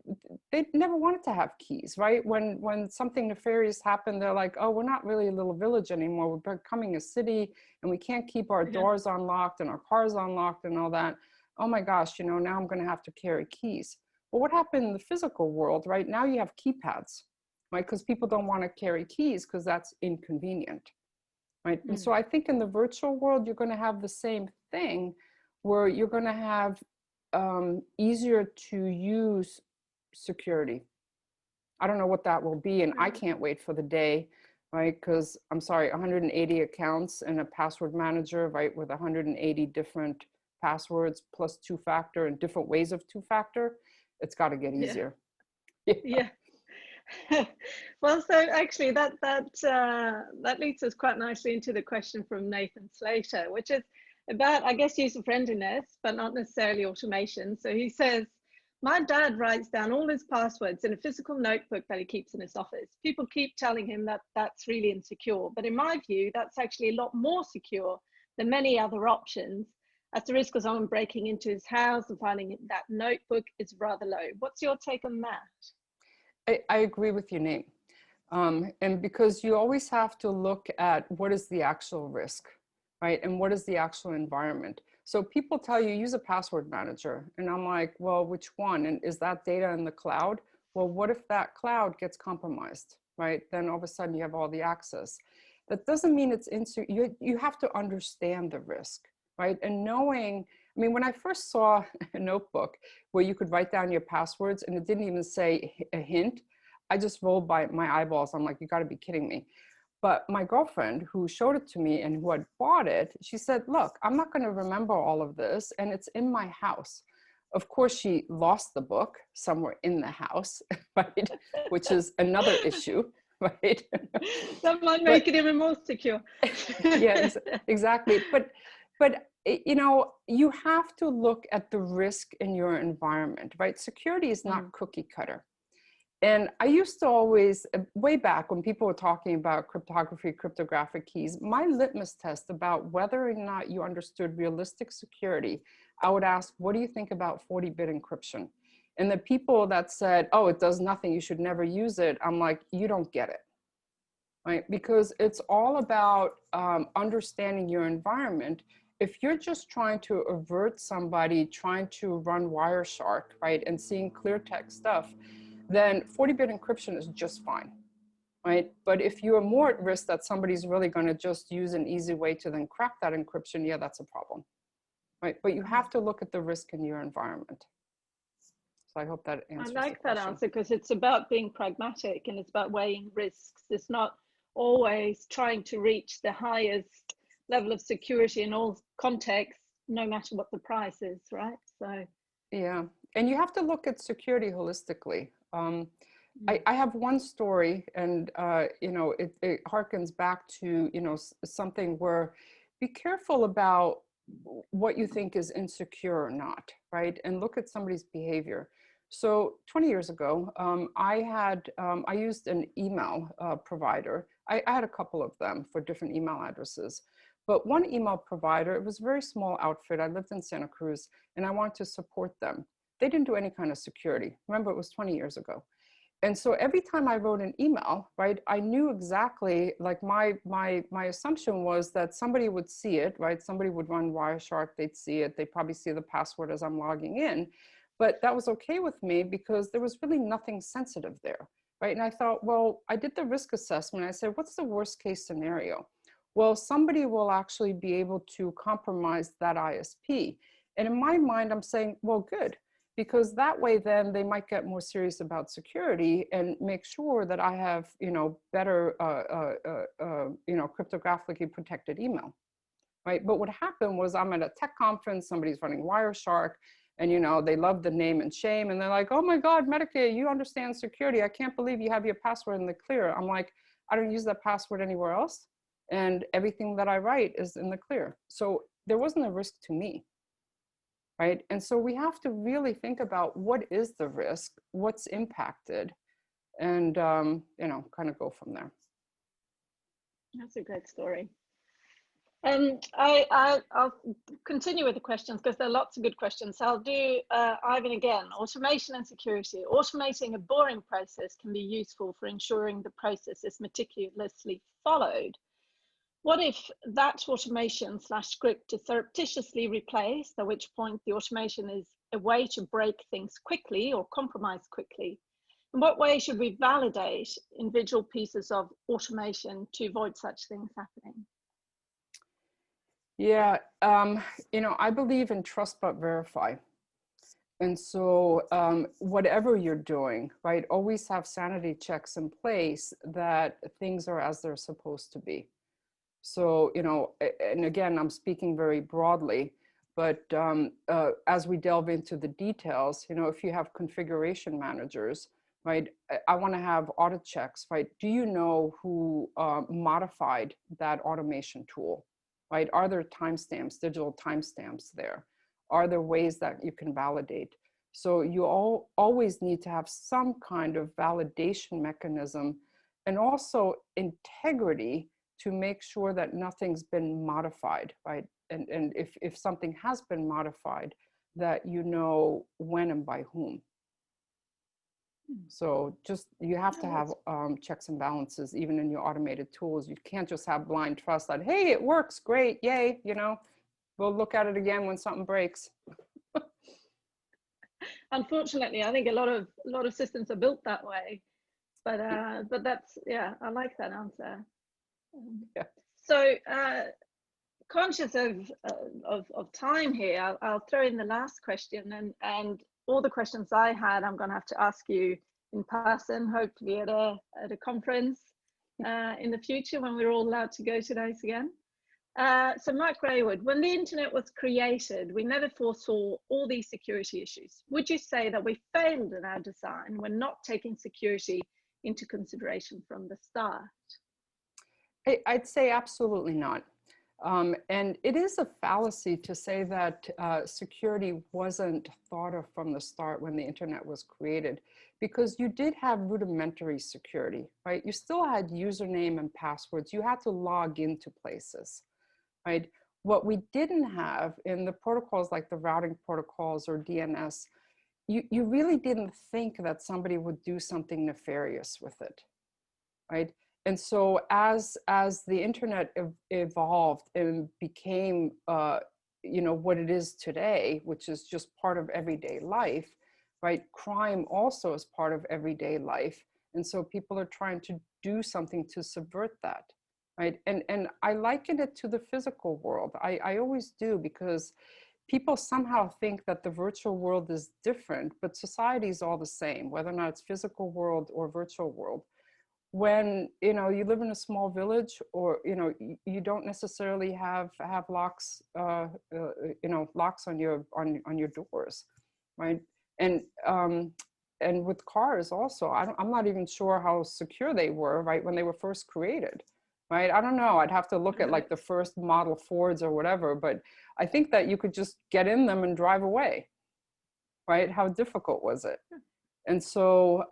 Speaker 2: they never wanted to have keys, right? When something nefarious happened, they're like, oh, we're not really a little village anymore. We're becoming a city and we can't keep our doors unlocked and our cars unlocked and all that. Oh my gosh, you know, now I'm going to have to carry keys. Well, what happened in the physical world, right? Now you have keypads, right? Because people don't want to carry keys because that's inconvenient, right? And so I think in the virtual world, you're going to have the same thing where you're going to have easier to use security. I don't know what that will be, and I can't wait for the day, right? Because I'm sorry, 180 accounts and a password manager, right, with 180 different passwords plus two-factor and different ways of two-factor. It's got to get easier.
Speaker 1: Yeah. Well, so actually that leads us quite nicely into the question from Nathan Slater, which is about, I guess, user friendliness, but not necessarily automation. So he says, my dad writes down all his passwords in a physical notebook that he keeps in his office. People keep telling him that that's really insecure, but in my view, that's actually a lot more secure than many other options, as the risk of someone breaking into his house and finding that notebook is rather low. What's your take on that?
Speaker 2: I agree with you, Nate. And because you always have to look at what is the actual risk, right? And what is the actual environment? So people tell you, use a password manager. And I'm like, well, which one? And is that data in the cloud? Well, what if that cloud gets compromised, right? Then all of a sudden you have all the access. That doesn't mean it's insecure. You have to understand the risk, right? And knowing, I mean, when I first saw a notebook where you could write down your passwords and it didn't even say a hint, I just rolled by my eyeballs. I'm like, you got to be kidding me. But my girlfriend who showed it to me and who had bought it, she said, look, I'm not going to remember all of this and it's in my house. Of course, she lost the book somewhere in the house, right? Which is another issue, right?
Speaker 1: That might make it even more secure.
Speaker 2: Yeah, exactly. But you know, you have to look at the risk in your environment, right? Security is not cookie cutter. And I used to always, way back when people were talking about cryptography, cryptographic keys, my litmus test about whether or not you understood realistic security, I would ask, what do you think about 40-bit encryption? And the people that said, oh, it does nothing, you should never use it, I'm like, you don't get it, right? Because it's all about understanding your environment. If you're just trying to avert somebody trying to run Wireshark, right, and seeing clear text stuff, then 40-bit encryption is just fine, right? But if you are more at risk that somebody's really going to just use an easy way to then crack that encryption, yeah, that's a problem, right? But you have to look at the risk in your environment. So I hope that answers the question.
Speaker 1: I like that answer because it's about being pragmatic and it's about weighing risks. It's not always trying to reach the highest level of security in all contexts, no matter what the price is, right? So
Speaker 2: yeah, and you have to look at security holistically. I have one story, and you know, it harkens back to, you know, something where be careful about what you think is insecure or not, right? And look at somebody's behavior. So 20 years ago, I used an email provider. I had a couple of them for different email addresses. But one email provider, it was a very small outfit. I lived in Santa Cruz and I wanted to support them. They didn't do any kind of security. Remember, it was 20 years ago. And so every time I wrote an email, right, I knew exactly, like my assumption was that somebody would see it, right? Somebody would run Wireshark, they'd see it, they'd probably see the password as I'm logging in. But that was okay with me because there was really nothing sensitive there, right? And I thought, well, I did the risk assessment. I said, what's the worst case scenario? Well, somebody will actually be able to compromise that ISP. And in my mind, I'm saying, well, good. Because that way, then they might get more serious about security and make sure that I have, you know, better, you know, cryptographically protected email, right? But what happened was I'm at a tech conference, somebody's running Wireshark, and, you know, they love the name and shame, and they're like, oh my God, Merike, you understand security. I can't believe you have your password in the clear. I'm like, I don't use that password anywhere else, and everything that I write is in the clear. So there wasn't a risk to me. right? And so we have to really think about what is the risk, what's impacted, and you know, kind of go from there.
Speaker 1: That's a great story. I'll continue with the questions because there are lots of good questions. So I'll do Ivan again. Automation and security. Automating a boring process can be useful for ensuring the process is meticulously followed. What if that automation / script is surreptitiously replaced, at which point the automation is a way to break things quickly or compromise quickly? In what way should we validate individual pieces of automation to avoid such things happening?
Speaker 2: Yeah, you know, I believe in trust but verify. And so whatever you're doing, right, always have sanity checks in place that things are as they're supposed to be. So, you know, and again, I'm speaking very broadly, but as we delve into the details, you know, if you have configuration managers, right, I want to have audit checks, right? Do you know who modified that automation tool, right? Are there timestamps, digital timestamps there? Are there ways that you can validate? So you always need to have some kind of validation mechanism, and also integrity to make sure that nothing's been modified, right? And if something has been modified, that you know when and by whom. So just, you have to have checks and balances, even in your automated tools. You can't just have blind trust that, hey, it works, great, yay, you know, we'll look at it again when something breaks.
Speaker 1: Unfortunately, I think a lot of systems are built that way, but that's, yeah, I like that answer.
Speaker 2: Yeah.
Speaker 1: So conscious of time here, I'll throw in the last question, and all the questions I had, I'm going to have to ask you in person, hopefully at a conference in the future when we're all allowed to go to those again. So Mark Graywood, when the internet was created, we never foresaw all these security issues. Would you say that we failed in our design when not taking security into consideration from the start?
Speaker 2: I'd say absolutely not. And it is a fallacy to say that security wasn't thought of from the start when the internet was created, because you did have rudimentary security, right? You still had username and passwords. You had to log into places, right? What we didn't have in the protocols like the routing protocols or DNS, you really didn't think that somebody would do something nefarious with it, right? And so as the internet evolved and became, you know, what it is today, which is just part of everyday life, right? Crime also is part of everyday life. And so people are trying to do something to subvert that, right? And I liken it to the physical world. I always do, because people somehow think that the virtual world is different, but society is all the same, whether or not it's physical world or virtual world. When, you know, you live in a small village, or, you know, you don't necessarily have locks, you know, locks on your doors, right? And with cars also, I'm not even sure how secure they were, right, when they were first created, right? I don't know. I'd have to look at like the first model Fords or whatever, but I think that you could just get in them and drive away, right? How difficult was it? And so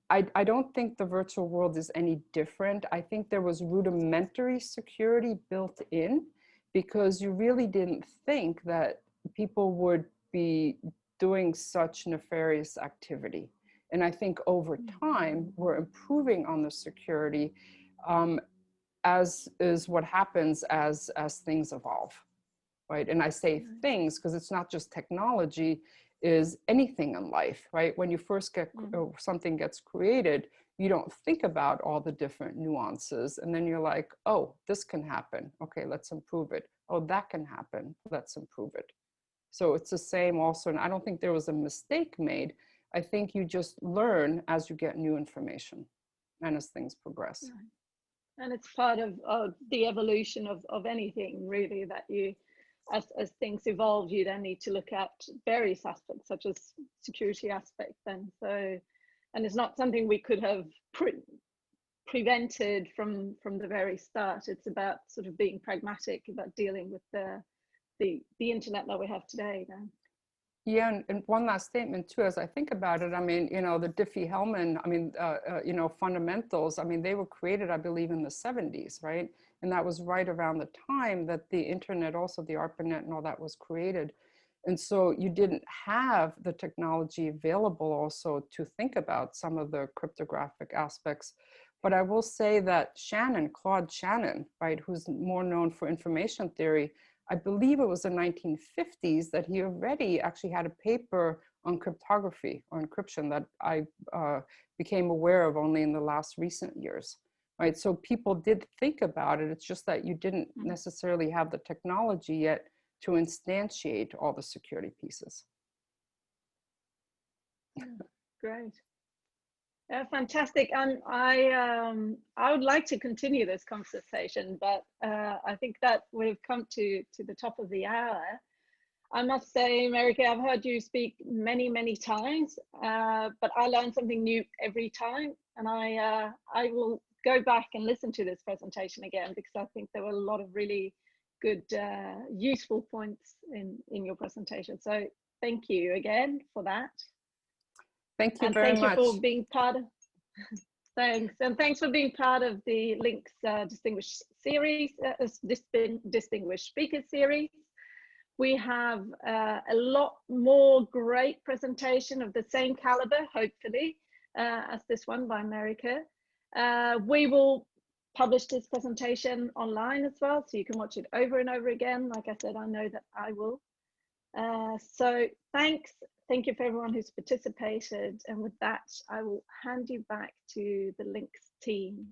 Speaker 2: I don't think the virtual world is any different. I think there was rudimentary security built in, because you really didn't think that people would be doing such nefarious activity. And I think over time, we're improving on the security, as is what happens as things evolve, right? And I say things because it's not just technology, is anything in life, right? When you first get something gets created, you don't think about all the different nuances, and then you're like, oh, this can happen, okay, let's improve it. Oh, that can happen, let's improve it. So it's the same also, and I don't think there was a mistake made. I think you just learn as you get new information and as things progress.
Speaker 1: And it's part of the evolution of anything, really, that you, as things evolve, you then need to look at various aspects, such as security aspects then. So, and it's not something we could have prevented from the very start. It's about sort of being pragmatic about dealing with the internet that we have today then.
Speaker 2: Yeah, and one last statement too, as I think about it, I mean, you know, the Diffie-Hellman, I mean, you know, fundamentals, I mean, they were created, I believe, in the 70s, right? And that was right around the time that the internet, also the ARPANET and all that was created. And so you didn't have the technology available also to think about some of the cryptographic aspects. But I will say that Claude Shannon, right, who's more known for information theory, I believe it was the 1950s that he already actually had a paper on cryptography or encryption that I became aware of only in the last recent years, right? So people did think about it. It's just that you didn't necessarily have the technology yet to instantiate all the security pieces.
Speaker 1: Great. Fantastic. I would like to continue this conversation, but I think that we've come to the top of the hour. I must say, Merike, I've heard you speak many, many times, but I learn something new every time, and I will go back and listen to this presentation again, because I think there were a lot of really good, useful points in your presentation. So thank you again for that.
Speaker 2: Thank you
Speaker 1: And
Speaker 2: very
Speaker 1: thank you
Speaker 2: much.
Speaker 1: for being part of, thanks. And thanks for being part of the LINX Distinguished Series, Distinguished Speaker Series. We have a lot more great presentation of the same caliber, hopefully, as this one by Merike. We will publish this presentation online as well, so you can watch it over and over again. Like I said, I know that I will. So thanks. Thank you for everyone who's participated. And with that, I will hand you back to the LINX team.